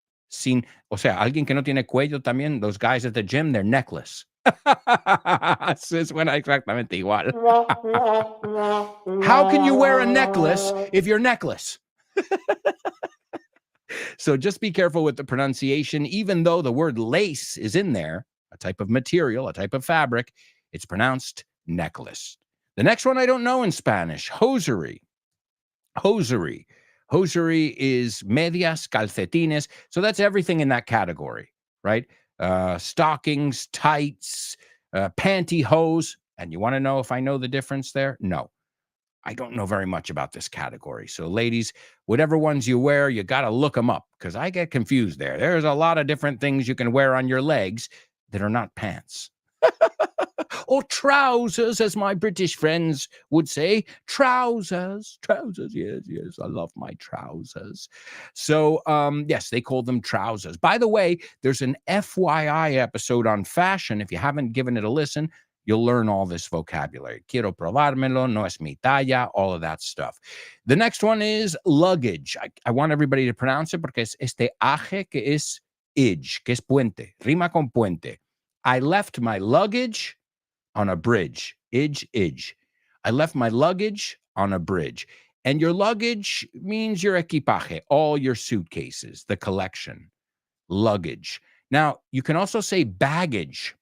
o sea, alguien que no tiene cuello también, those guys at the gym, they're necklace. Suena exactamente igual. How can you wear a necklace if you're necklace? So just be careful with the pronunciation. Even though the word lace is in there, a type of material, a type of fabric, it's pronounced necklace. The next one I don't know in Spanish, hosiery. Hosiery. Hosiery is medias, calcetines. So that's everything in that category, right? Stockings, tights, pantyhose. And you want to know if I know the difference there? No. I don't know very much about this category. So ladies, whatever ones you wear, you got to look them up because I get confused there. There's a lot of different things you can wear on your legs that are not pants. Or trousers, as my British friends would say. Trousers, yes, I love my trousers. So, yes, they call them trousers. By the way, there's an FYI episode on fashion. If you haven't given it a listen, you'll learn all this vocabulary. Quiero probármelo, no es mi talla, all of that stuff. The next one is luggage. I want everybody to pronounce it porque es este aje que es ij, que es puente, rima con puente. I left my luggage on a bridge. Ij. I left my luggage on a bridge. And your luggage means your equipaje, all your suitcases, the collection, luggage. Now, you can also say baggage,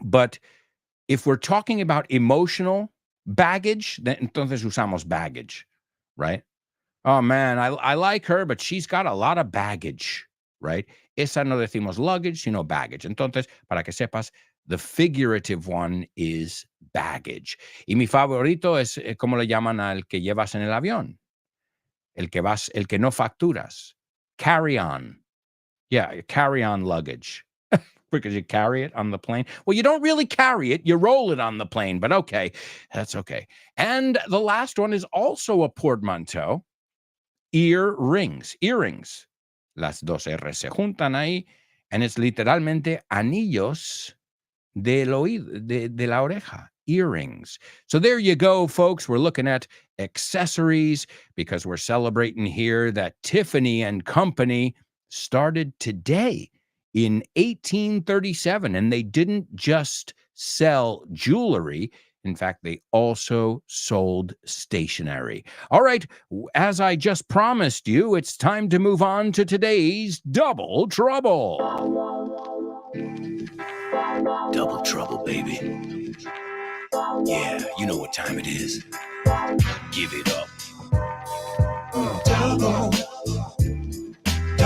but if we're talking about emotional baggage, then entonces usamos baggage, right? Oh, man, I like her, but she's got a lot of baggage, right? Esa no decimos luggage, sino baggage. Entonces, para que sepas, the figurative one is baggage. Y mi favorito es, ¿cómo le llaman al que llevas en el avión? El que no facturas. Carry on. Yeah, carry on luggage. Because you carry it on the plane. Well, you don't really carry it. You roll it on the plane, but okay. That's okay. And the last one is also a portmanteau. Earrings. Las dos R se juntan ahí. And it's literalmente anillos del oído, de la oreja. Earrings. So there you go, folks. We're looking at accessories because we're celebrating here that Tiffany and Company started today in 1837. And they didn't just sell jewelry. In fact, they also sold stationery. All right, as I just promised you, it's time to move on to today's Double Trouble. Double trouble, baby. Yeah, you know what time it is. Give it up. Double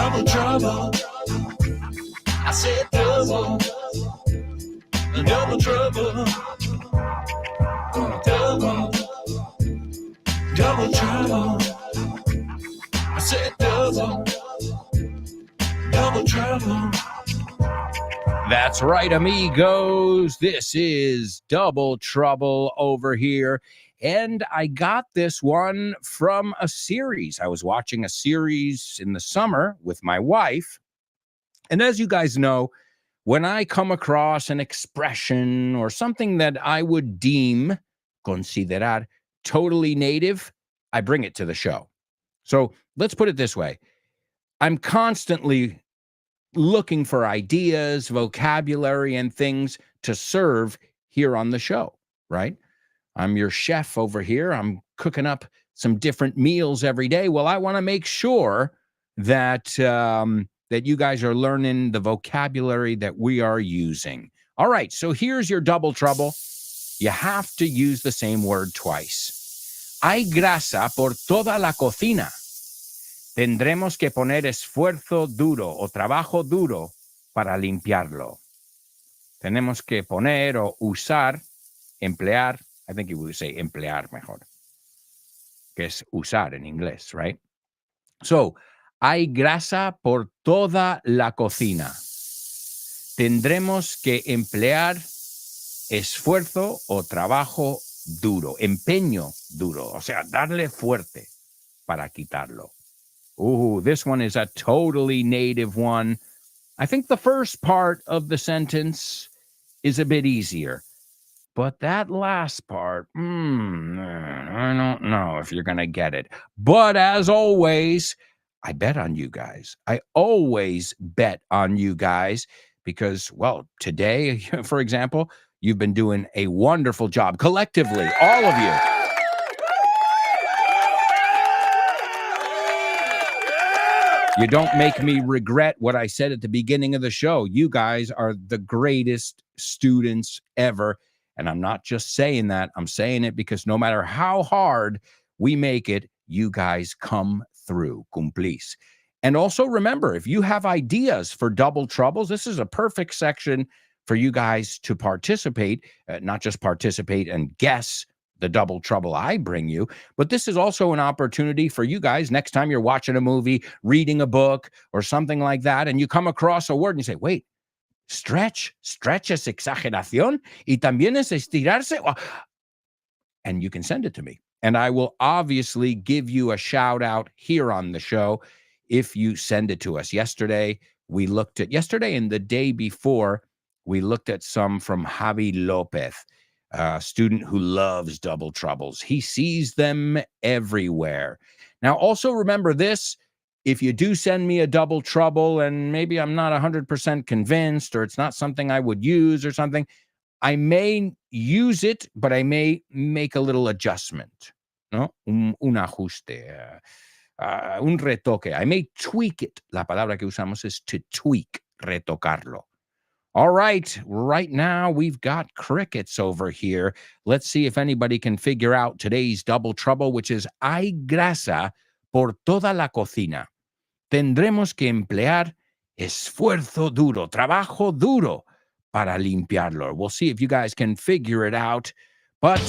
Double trouble. I said double. Double trouble. Double. Double trouble. I said double. Double trouble. That's right, amigos. This is Double Trouble over here. And I got this one from a series. I was watching a series in the summer with my wife. And as you guys know, when I come across an expression or something that I would deem, considerar, totally native, I bring it to the show. So let's put it this way. I'm constantly looking for ideas, vocabulary, and things to serve here on the show, right? I'm your chef over here. I'm cooking up some different meals every day. Well, I want to make sure that that you guys are learning the vocabulary that we are using. All right, so here's your double trouble. You have to use the same word twice. Hay grasa por toda la cocina. Tendremos que poner esfuerzo duro o trabajo duro para limpiarlo. Tenemos que poner o usar, emplear. I think you would say emplear mejor, que es usar en inglés, right? So, hay grasa por toda la cocina. Tendremos que emplear esfuerzo o trabajo duro, empeño duro, o sea, darle fuerte para quitarlo. Ooh, this one is a totally native one. I think the first part of the sentence is a bit easier. But that last part, I don't know if you're going to get it. But as always, I bet on you guys. I always bet on you guys because, well, today, for example, you've been doing a wonderful job collectively, all of you. You don't make me regret what I said at the beginning of the show. You guys are the greatest students ever. And I'm not just saying that. I'm saying it because no matter how hard we make it, you guys come through. Cumplís. And also remember, if you have ideas for double troubles, this is a perfect section for you guys to participate, not just participate and guess the double trouble I bring you, but this is also an opportunity for you guys next time you're watching a movie, reading a book, or something like that, and you come across a word and you say, wait, stretch es exageración y también es estirarse. And you can send it to me. And I will obviously give you a shout out here on the show if you send it to us. Yesterday and the day before, we looked at some from Javi Lopez, a student who loves double troubles. He sees them everywhere. Now, also remember this. If you do send me a double trouble and maybe I'm not 100% convinced or it's not something I would use or something, I may use it, but I may make a little adjustment, no? Un ajuste, un retoque. I may tweak it. La palabra que usamos is to tweak, retocarlo. All right now we've got crickets over here. Let's see if anybody can figure out today's double trouble, which is hay grasa por toda la cocina. Tendremos que emplear esfuerzo duro, trabajo duro para limpiarlo. We'll see if you guys can figure it out. But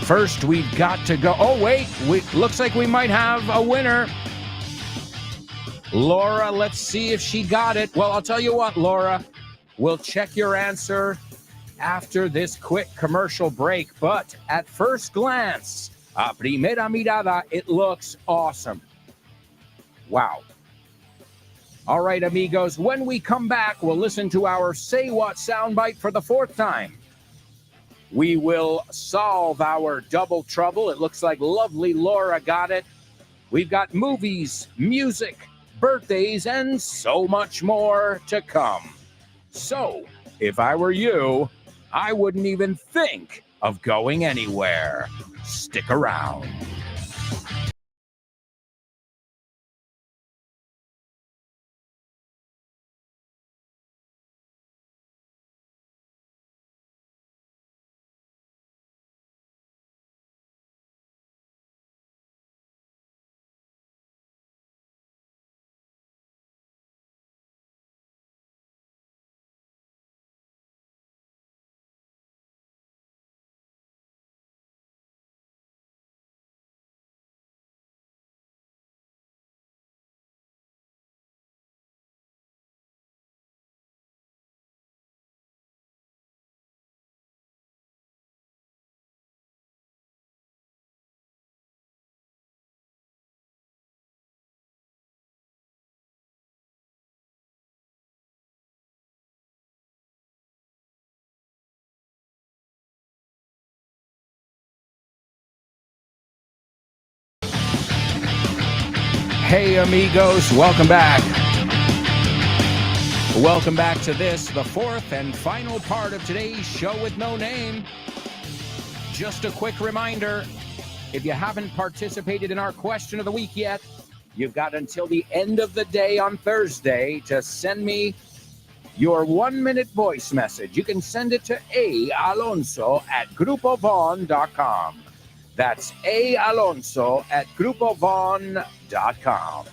first, we've got to go. Oh, wait, looks like we might have a winner. Laura, let's see if she got it. Well, I'll tell you what, Laura, we'll check your answer after this quick commercial break. But at first glance, a primera mirada, it looks awesome. Wow. All right, amigos, when we come back, we'll listen to our Say What soundbite for the fourth time. We will solve our double trouble. It looks like lovely Laura got it. We've got movies, music, birthdays, and so much more to come. So, if I were you, I wouldn't even think of going anywhere. Stick around. Hey, amigos, welcome back. Welcome back to this, the fourth and final part of today's show with no name. Just a quick reminder, if you haven't participated in our question of the week yet, you've got until the end of the day on Thursday to send me your 1-minute voice message. You can send it to aalonso@grupovon.com. That's aalonso@grupovon.com.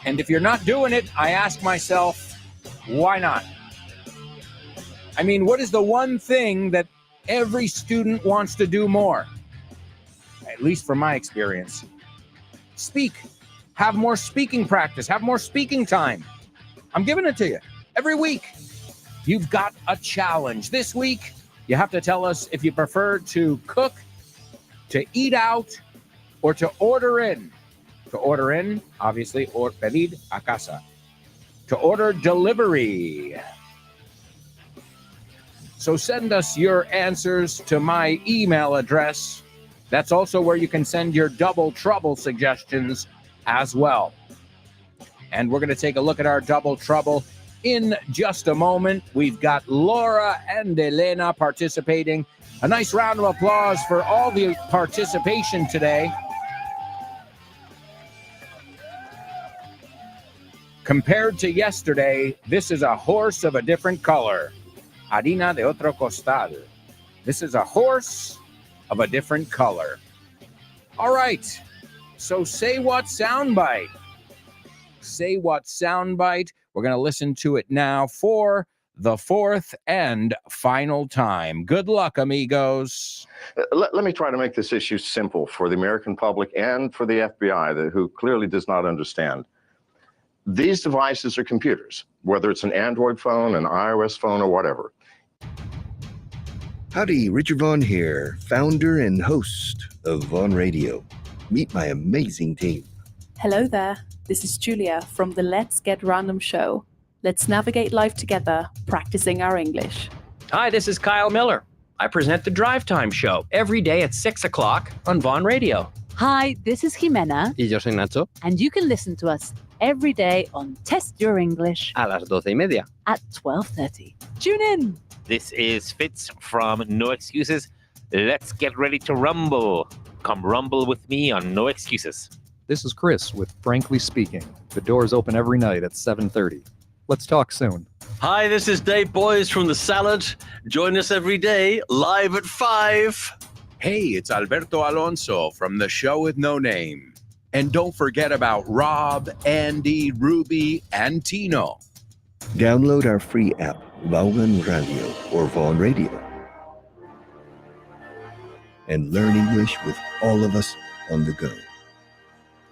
And if you're not doing it, I ask myself, why not? I mean, what is the one thing that every student wants to do more? At least from my experience. Speak. Have more speaking practice. Have more speaking time. I'm giving it to you every week. You've got a challenge. This week, you have to tell us if you prefer to cook, to eat out, or to order in. To order in, obviously, or pedir a casa. To order delivery. So send us your answers to my email address. That's also where you can send your double trouble suggestions as well. And we're going to take a look at our double trouble in just a moment. We've got Laura and Elena participating. A nice round of applause for all the participation today. Compared to yesterday, this is a horse of a different color. Harina de otro costal. This is a horse of a different color. All right. So say what soundbite. Say what soundbite. We're going to listen to it now for the fourth and final time. Good luck, amigos. Let me try to make this issue simple for the American public and for the FBI, who clearly does not understand. These devices are computers, whether it's an Android phone, an iOS phone, or whatever. Howdy, Richard Vaughn here, founder and host of Vaughn Radio. Meet my amazing team. Hello there, this is Julia from the Let's Get Random show. Let's navigate life together, practicing our English. Hi, this is Kyle Miller. I present the Drive Time Show every day at 6 o'clock on Vaughn Radio. Hi, this is Jimena. Y yo soy Nacho. And you can listen to us every day on Test Your English A las 12:30. at 12:30. Tune in. This is Fitz from No Excuses. Let's get ready to rumble. Come rumble with me on No Excuses. This is Chris with Frankly Speaking. The doors open every night at 7:30. Let's talk soon. Hi, this is Dave Boyes from The Salad. Join us every day, live at 5. Hey, it's Alberto Alonso from the show with no name. And don't forget about Rob, Andy, Ruby, and Tino. Download our free app, Vaughan Radio or Vaughn Radio, and learn English with all of us on the go.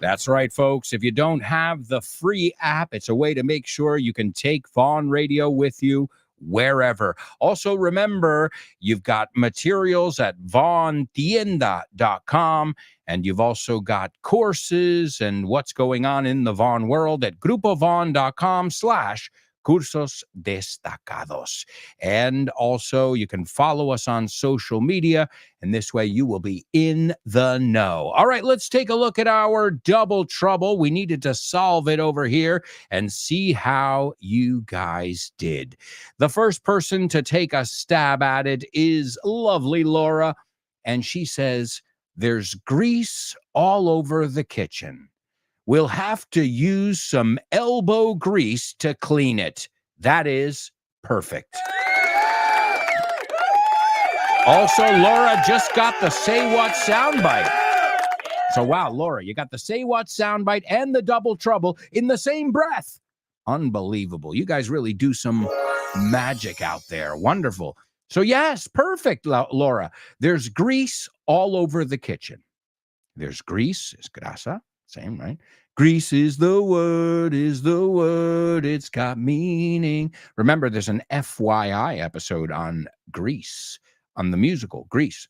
That's right, folks. If you don't have the free app, it's a way to make sure you can take Vaughn Radio with you wherever. Also, remember, you've got materials at vaughntienda.com, and you've also got courses and what's going on in the Vaughn world at grupovaughn.com/cursos destacados. And also, you can follow us on social media, and this way you will be in the know. All right, let's take a look at our double trouble. We needed to solve it over here and see how you guys did. The first person to take a stab at it is lovely Laura, and she says, "There's grease all over the kitchen. We'll have to use some elbow grease to clean it." That is perfect. Also, Laura just got the Say What soundbite. So, wow, Laura, you got the Say What soundbite and the double trouble in the same breath. Unbelievable. You guys really do some magic out there. Wonderful. So, yes, perfect, Laura. There's grease all over the kitchen. There's grease, is grasa, same, right? Grease is the word, it's got meaning. Remember, there's an FYI episode on Grease, on the musical Grease.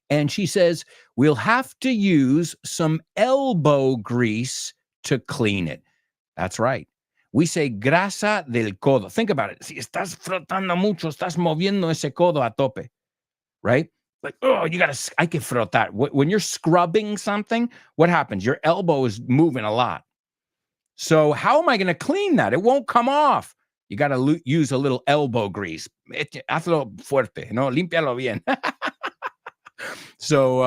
And she says, we'll have to use some elbow grease to clean it. That's right. We say grasa del codo. Think about it. Si estás frotando mucho, estás moviendo ese codo a tope, right? Like, oh, you got to, I can frotar. When you're scrubbing something, what happens? Your elbow is moving a lot. So how am I going to clean that? It won't come off. You got to use a little elbow grease. Hazlo fuerte, ¿no? Límpialo bien. So,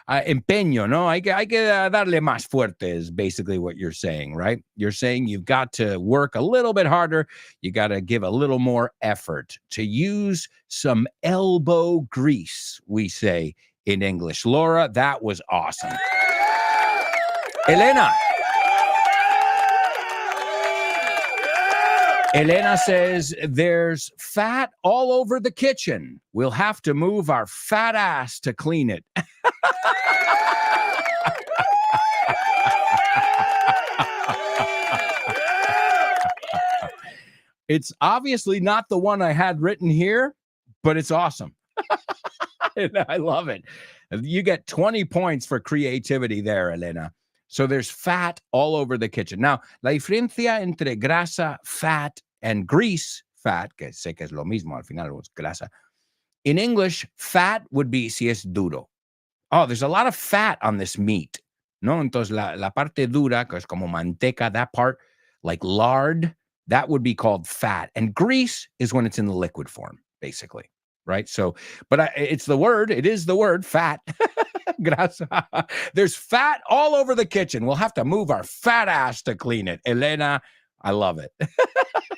empeño, no? Hay que darle más fuerte is basically what you're saying, right? You're saying you've got to work a little bit harder. You got to give a little more effort to use some elbow grease, we say in English. Laura, that was awesome. Elena says, there's fat all over the kitchen. We'll have to move our fat ass to clean it. It's obviously not the one I had written here, but it's awesome. I love it. You get 20 points for creativity there, Elena. So there's fat all over the kitchen. Now, la diferencia entre grasa, fat, and grease, fat, que sé que es lo mismo, al final es grasa. In English, fat would be si es duro. Oh, there's a lot of fat on this meat. No, entonces la parte dura, que es como manteca, that part, like lard, that would be called fat. And grease is when it's in the liquid form, basically, right? So, but it's the word, it is the word, fat. Grasa. There's fat all over the kitchen. We'll have to move our fat ass to clean it. Elena, I love it.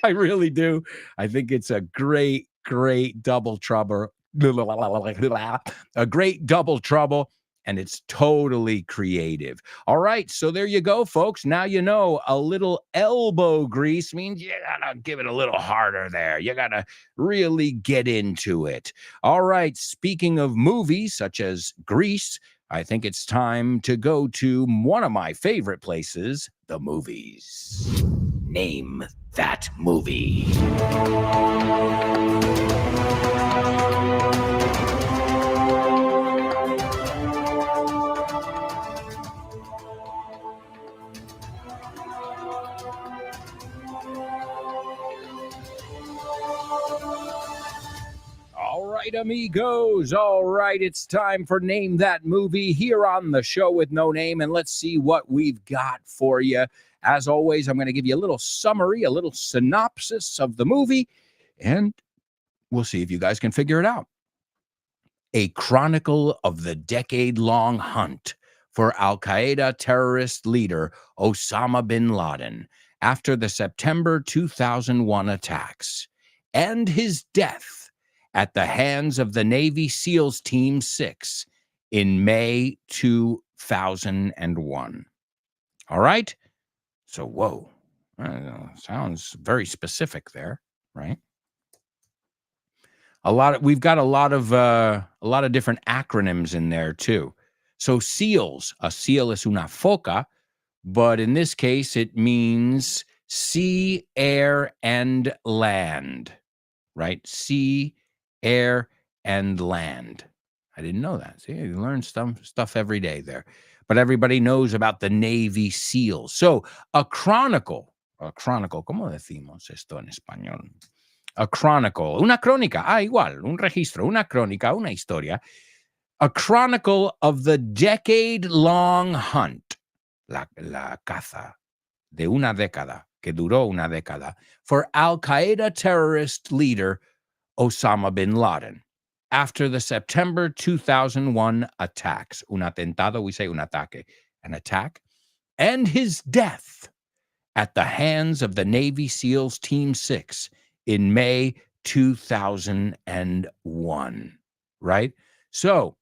I really do. I think it's a great double trouble. A great double trouble. And it's totally creative. All right, so there you go, folks. Now you know a little elbow grease means you gotta give it a little harder there. You gotta really get into it. All right, speaking of movies such as Grease, I think it's time to go to one of my favorite places, the movies. Name that movie. All right, amigos. All right, it's time for Name That Movie here on the show with no name, and let's see what we've got for you. As always, I'm going to give you a little summary, a little synopsis of the movie, and we'll see if you guys can figure it out. A chronicle of the decade-long hunt for Al-Qaeda terrorist leader Osama bin Laden after the September 2001 attacks and his death at the hands of the Navy SEALs Team 6 in May 2001. All right? So, whoa. Sounds very specific there, right? We've got a lot of different acronyms in there too. So SEALs, a seal es una foca, but in this case it means sea, air, and land, right? Sea, air, and land. I didn't know that. See, you learn stuff every day there. But everybody knows about the Navy SEALs. So a chronicle, ¿cómo decimos esto en español? A chronicle, una crónica, igual, un registro, una crónica, una historia. A chronicle of the decade-long hunt, la caza de una década, que duró una década, for Al-Qaeda terrorist leader Osama bin Laden after the September 2001 attacks. Un atentado, we say un ataque, an attack, and his death at the hands of the Navy SEALs Team 6 in May 2001, right? So,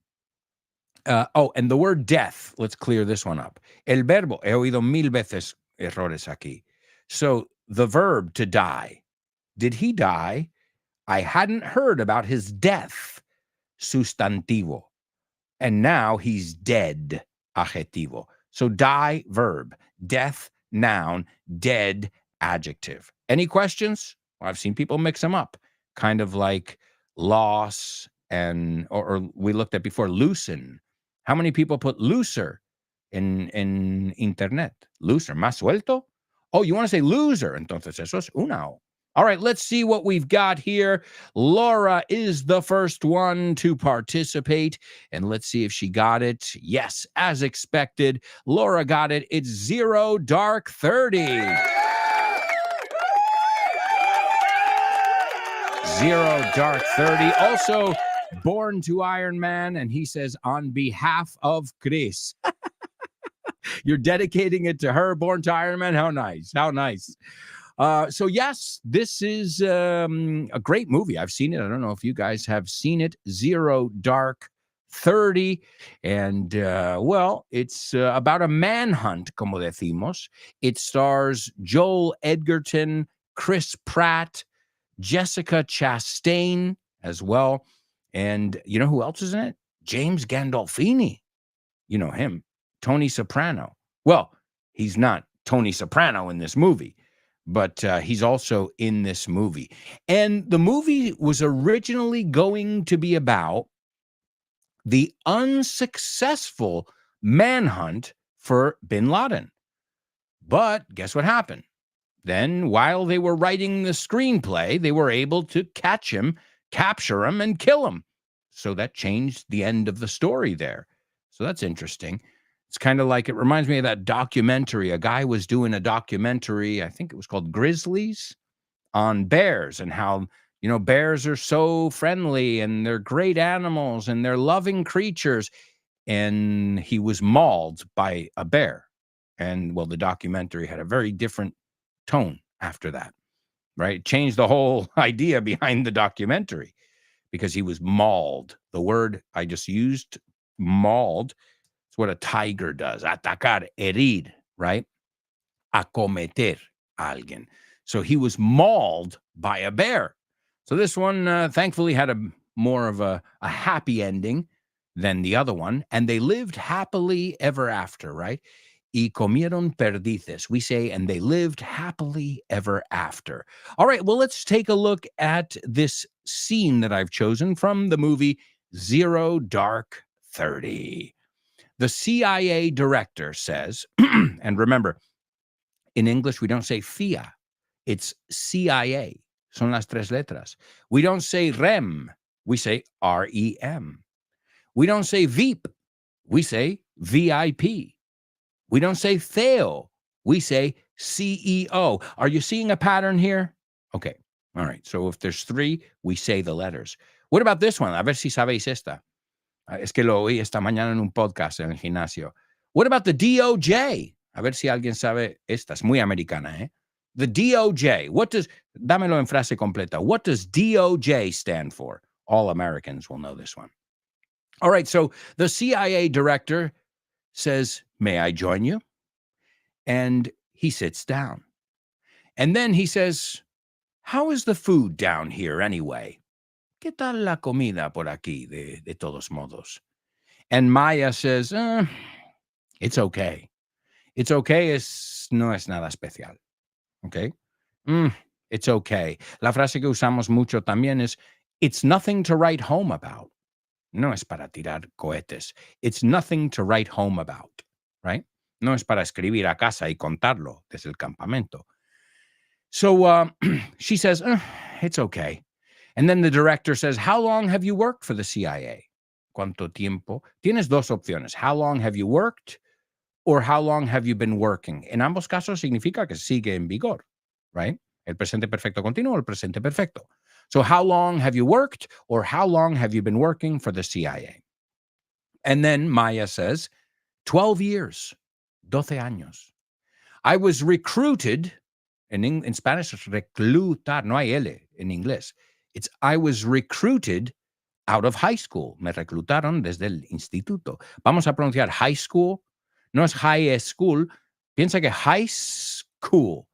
and the word death, let's clear this one up. El verbo, he oído mil veces errores aquí. So, the verb to die. Did he die? I hadn't heard about his death, sustantivo. And now he's dead, adjetivo. So die, verb. Death, noun. Dead, adjective. Any questions? Well, I've seen people mix them up. Kind of like loss and, or we looked at before, loosen. How many people put looser in internet? Looser, más suelto? Oh, you want to say loser. Entonces eso es una O. All right, let's see what we've got here. Laura is the first one to participate, and let's see if she got it. Yes, as expected, Laura got it. It's Zero Dark 30. Zero Dark 30. Also, Born to Iron Man, and he says, on behalf of Chris. You're dedicating it to her, Born to Iron Man? How nice. How nice. So yes, this is a great movie. I've seen it. I don't know if you guys have seen it. Zero Dark 30. And, well, it's about a manhunt, como decimos. It stars Joel Edgerton, Chris Pratt, Jessica Chastain as well. And you know who else is in it? James Gandolfini. You know him. Tony Soprano. Well, he's not Tony Soprano in this movie, but he's also in this movie. And the movie was originally going to be about the unsuccessful manhunt for bin Laden. But guess what happened? Then, while they were writing the screenplay, they were able to catch him, capture him, and kill him. So that changed the end of the story there. So that's interesting. It's kind of like, it reminds me of that documentary. A guy was doing a documentary, I think it was called Grizzlies, on bears, and how, you know, bears are so friendly and they're great animals and they're loving creatures. And he was mauled by a bear. And well, the documentary had a very different tone after that, right? It changed the whole idea behind the documentary because he was mauled. The word I just used, mauled, it's what a tiger does. Atacar, herir, right? Acometer alguien. So he was mauled by a bear. So this one, thankfully, had a more of a happy ending than the other one. And they lived happily ever after, right? Y comieron perdices. We say, and they lived happily ever after. All right, well, let's take a look at this scene that I've chosen from the movie Zero Dark 30. The CIA director says, and remember, in English, we don't say FIA. It's CIA. Son las tres letras. We don't say REM. We say REM. We don't say VIP. We say VIP. We don't say Theo. We say CEO. Are you seeing a pattern here? Okay. All right. So if there's three, we say the letters. What about this one? A ver si sabéis esta. Es que lo oí esta mañana en un podcast en el gimnasio. What about the DOJ? A ver si alguien sabe esta. Es muy americana, ¿eh? The DOJ. What does, dámelo en frase completa. What does DOJ stand for? All Americans will know this one. All right. So the CIA director says, may I join you? And he sits down. And then he says, how is the food down here anyway? ¿Qué tal la comida por aquí de todos modos? And Maya says, it's okay. It's okay, no es nada especial. Okay? It's okay. La frase que usamos mucho también es, it's nothing to write home about. No es para tirar cohetes. It's nothing to write home about, right? No es para escribir a casa y contarlo desde el campamento. So she says, it's okay. And then the director says, how long have you worked for the CIA? ¿Cuánto tiempo? Tienes dos opciones. How long have you worked or how long have you been working? En ambos casos significa que sigue en vigor, right? El presente perfecto continuo, el presente perfecto. So how long have you worked or how long have you been working for the CIA? And then Maya says, 12 years, 12 años. I was recruited, in Spanish it's reclutar, no hay L en inglés. It's I was recruited out of high school. Me reclutaron desde el instituto. Vamos a pronunciar high school. No es high school. Piensa que high school,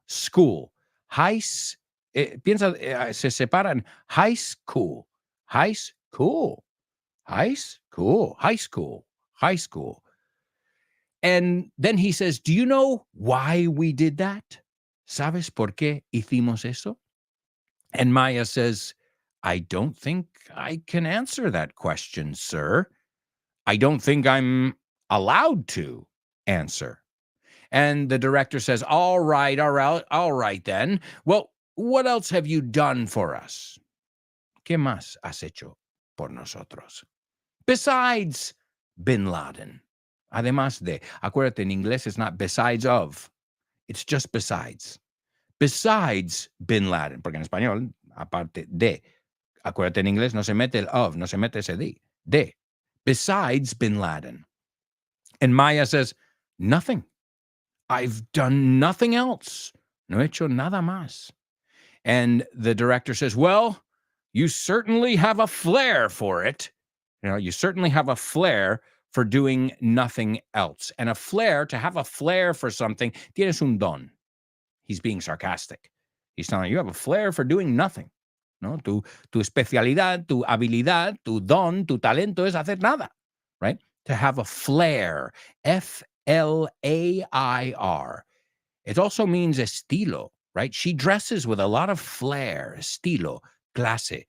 piensa, se separan high school, high school, high school, high school, high school. And then he says, do you know why we did that? ¿Sabes por qué hicimos eso? And Maya says, I don't think I can answer that question, sir. I don't think I'm allowed to answer. And the director says, all right then. Well, what else have you done for us? ¿Qué más has hecho por nosotros? Besides Bin Laden. Además de, acuérdate, en inglés it's not besides of, it's just besides. Besides Bin Laden, porque en español, aparte de, acuérdate, en inglés no se mete el of, no se mete ese de. Besides Bin Laden. And Maya says, nothing. I've done nothing else. No he hecho nada más. And the director says, well, you certainly have a flair for it. You certainly have a flair for doing nothing else. And a flair, to have a flair for something, tienes un don. He's being sarcastic. He's telling you have a flair for doing nothing. ¿No? Tu especialidad, tu habilidad, tu don, tu talento es hacer nada, right? To have a flair, F-L-A-I-R. It also means estilo, right? She dresses with a lot of flair, estilo, clase.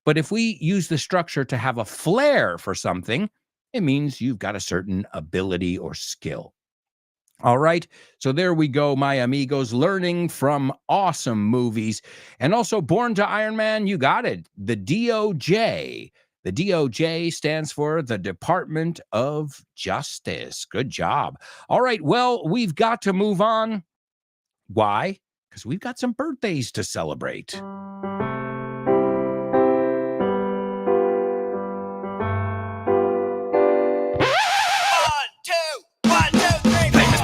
But if we use the structure to have a flair for something, it means you've got a certain ability or skill. All right, so there we go, my amigos, learning from awesome movies. And also Born to Iron Man, you got it, the DOJ. The DOJ stands for the Department of Justice. Good job. All right, well, we've got to move on. Why? Because we've got some birthdays to celebrate.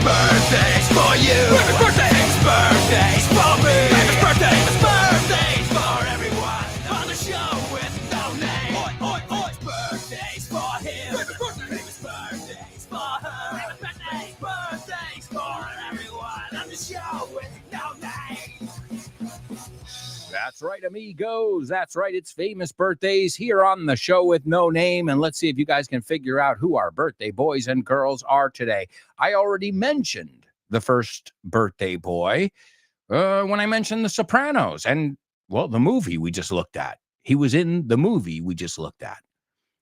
Birthdays for you. Famous birthdays. Birthdays for me. Famous birthdays. Birthdays for everyone on the show with no name. Oi, oi, oi. Birthdays for him. Famous birthdays for her. Famous birthdays. Birthdays for everyone on the show with no name. That's right, amigos. That's right. It's famous birthdays here on the show with no name. And let's see if you guys can figure out who our birthday boys and girls are today. I already mentioned the first birthday boy when I mentioned The Sopranos and, well, the movie we just looked at. He was in the movie we just looked at.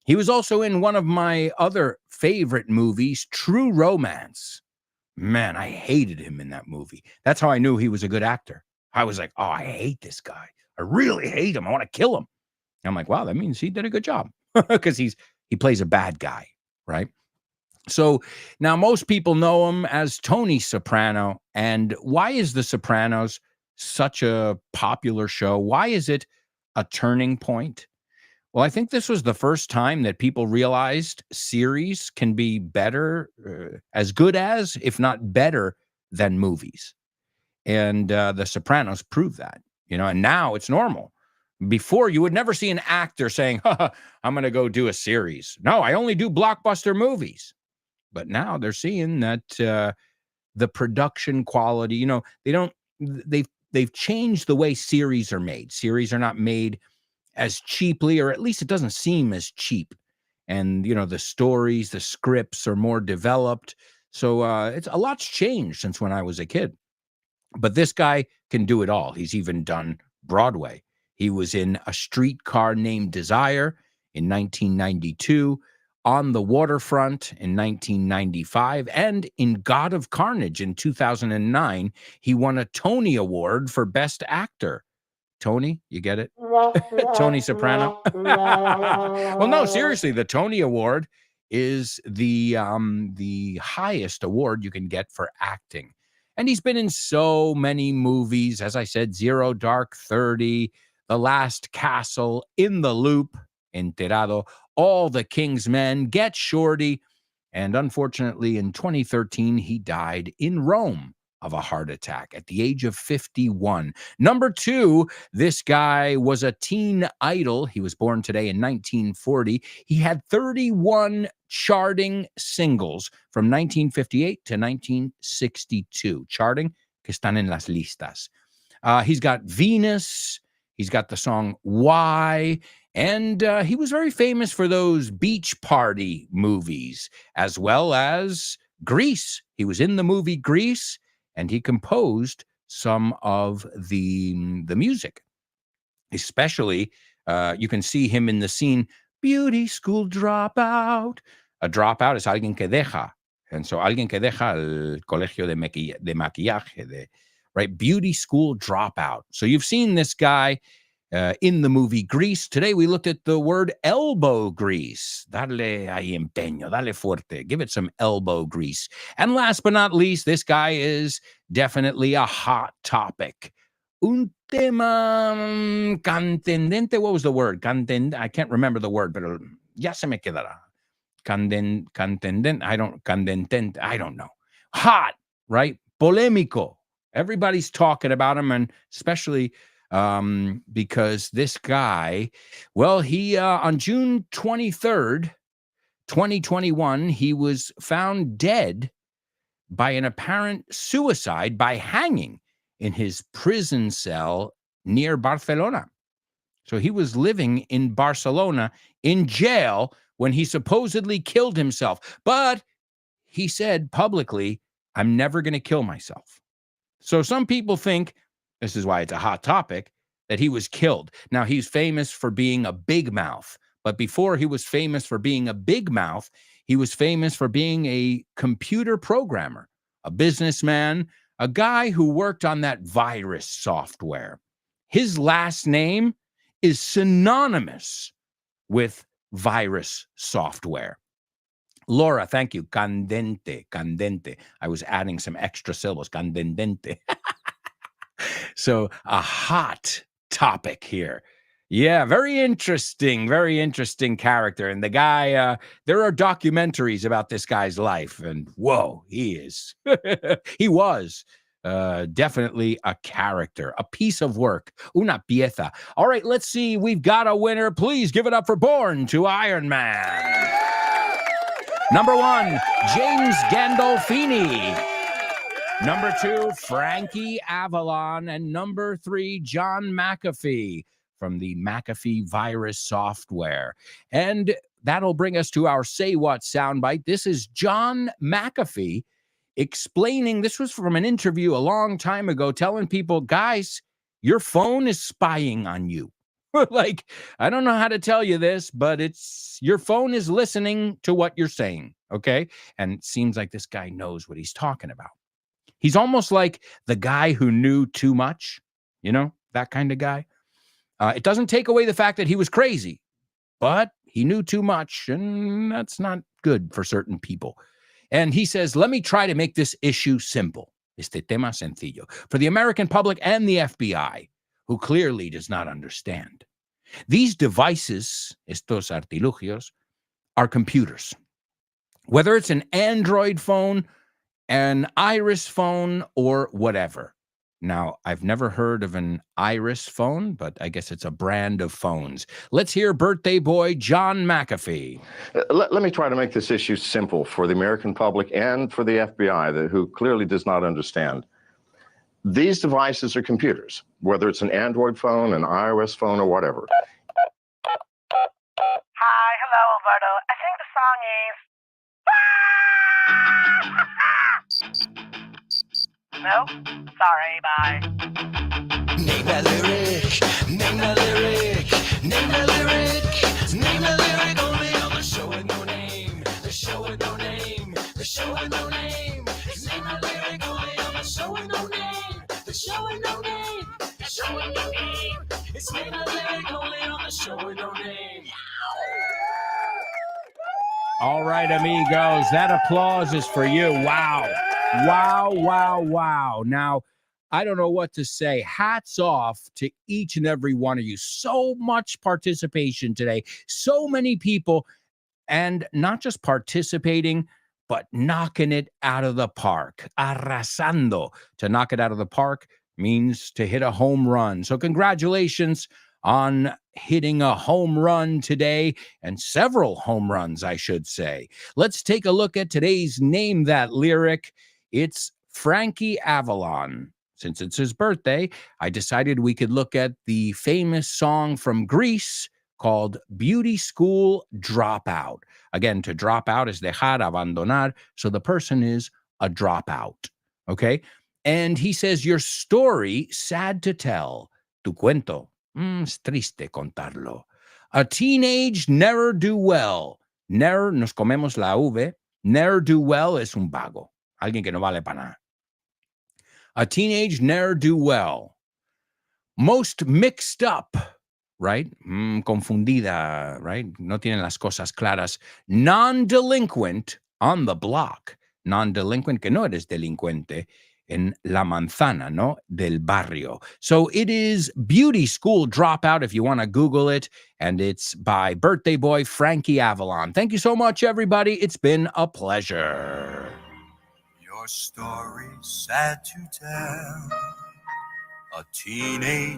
He was also in one of my other favorite movies, True Romance. Man, I hated him in that movie. That's how I knew he was a good actor. I was like, oh, I hate this guy. I really hate him. I want to kill him. And I'm like, wow, that means he did a good job because he plays a bad guy, right? So now most people know him as Tony Soprano. And why is The Sopranos such a popular show? Why is it a turning point? Well, I think this was the first time that people realized series can be better, as good as, if not better than movies. And The Sopranos proved that, and now it's normal. Before, you would never see an actor saying, I'm going to go do a series. No, I only do blockbuster movies. But now they're seeing that the production quality, they've changed the way series are made. Series are not made as cheaply, or at least it doesn't seem as cheap. And, the stories, the scripts are more developed. So it's a lot's changed since when I was a kid. But this guy can do it all. He's even done Broadway. He was in A Streetcar Named Desire in 1992, On the Waterfront in 1995, and in God of Carnage in 2009. He won a Tony Award for Best Actor. Tony, you get it? Tony Soprano. Well, no, seriously, the Tony Award is the highest award you can get for acting. And he's been in so many movies, as I said, Zero Dark 30, The Last Castle, In the Loop, Enterado, All the King's Men, Get Shorty, and unfortunately in 2013, he died in Rome of a heart attack at the age of 51. Number 2, this guy was a teen idol. He was born today in 1940. He had 31 charting singles from 1958 to 1962. Charting, que están en las listas. He's got Venus. He's got the song Why. And he was very famous for those beach party movies, as well as Grease. He was in the movie Grease, and he composed some of the music. Especially, you can see him in the scene, Beauty School Dropout. A dropout is alguien que deja. And so alguien que deja el colegio de maquillaje, right? Beauty school dropout. So you've seen this guy in the movie Grease. Today we looked at the word elbow grease. Dale ahí empeño, dale fuerte, give it some elbow grease. And last but not least, this guy is definitely a hot topic. Un tema candente. What was the word? I can't remember the word, but ya se me quedará. Candente. I don't know. Hot, right? Polémico. Everybody's talking about him, and especially because this guy, well, he on June 23rd, 2021, he was found dead by an apparent suicide by hanging in his prison cell near Barcelona. So he was living in Barcelona in jail when he supposedly killed himself. But he said publicly, I'm never going to kill myself. So some people think, this is why it's a hot topic, that he was killed. Now, he's famous for being a big mouth. But before he was famous for being a big mouth, he was famous for being a computer programmer, a businessman, a guy who worked on that virus software. His last name is synonymous with virus software. Laura, thank you. Candente. I was adding some extra syllables. Candente. So a hot topic here. Yeah, very interesting character. And the guy, there are documentaries about this guy's life. And whoa, he was definitely a character, a piece of work, una pieza. All right, let's see. We've got a winner. Please give it up for Born to Iron Man. Number 1, James Gandolfini. Number 2, Frankie Avalon. And number 3, John McAfee from the McAfee virus software. And that'll bring us to our Say What soundbite. This is John McAfee explaining, this was from an interview a long time ago, telling people, guys, your phone is spying on you. Like, I don't know how to tell you this, but it's your phone is listening to what you're saying, okay? And it seems like this guy knows what he's talking about. He's almost like the guy who knew too much, you know, that kind of guy. It doesn't take away the fact that he was crazy, but he knew too much, and that's not good for certain people. And he says, let me try to make this issue simple. Este tema sencillo. For the American public and the FBI, who clearly does not understand. These devices, estos artilugios, are computers. Whether it's an Android phone, an Iris phone, or whatever. Now, I've never heard of an Iris phone, but I guess it's a brand of phones. Let's hear birthday boy John McAfee. Let me try to make this issue simple for the American public and for the FBI, who clearly does not understand. These devices are computers, whether it's an Android phone, an iOS phone, or whatever. Hi, hello, Alberto. I think the song is... No? Sorry, bye. Name that lyric, name that lyric, name that lyric, name that lyric only on the show with no name, the show with no name, the show with no name. Name that lyric only on the show with no name, the show with no name, the show with no name. It's name that lyric only on the show with no name. All right, amigos, that applause is for you. Wow. Wow, wow, wow. Now, I don't know what to say. Hats off to each and every one of you. So much participation today. So many people, and not just participating, but knocking it out of the park. Arrasando. To knock it out of the park means to hit a home run. So congratulations on hitting a home run today, and several home runs, I should say. Let's take a look at today's Name That Lyric. It's Frankie Avalon. Since it's his birthday, I decided we could look at the famous song from Greece called Beauty School Dropout. Again, to drop out is dejar, abandonar, so the person is a dropout, okay? And he says, your story, sad to tell, tu cuento, es triste contarlo. A teenage ne'er-do-well. Ne'er, nos comemos la V. Ne'er-do-well es un vago. Alguien que no vale para nada. A teenage ne'er-do-well. Most mixed up, right? Confundida, right? No tienen las cosas claras. Non-delinquent on the block. Non-delinquent, que no eres delincuente, en la manzana, no? Del barrio. So it is Beauty School Dropout if you want to Google it, and it's by birthday boy Frankie Avalon. Thank you so much, everybody. It's been a pleasure. Your story sad to tell. A teenage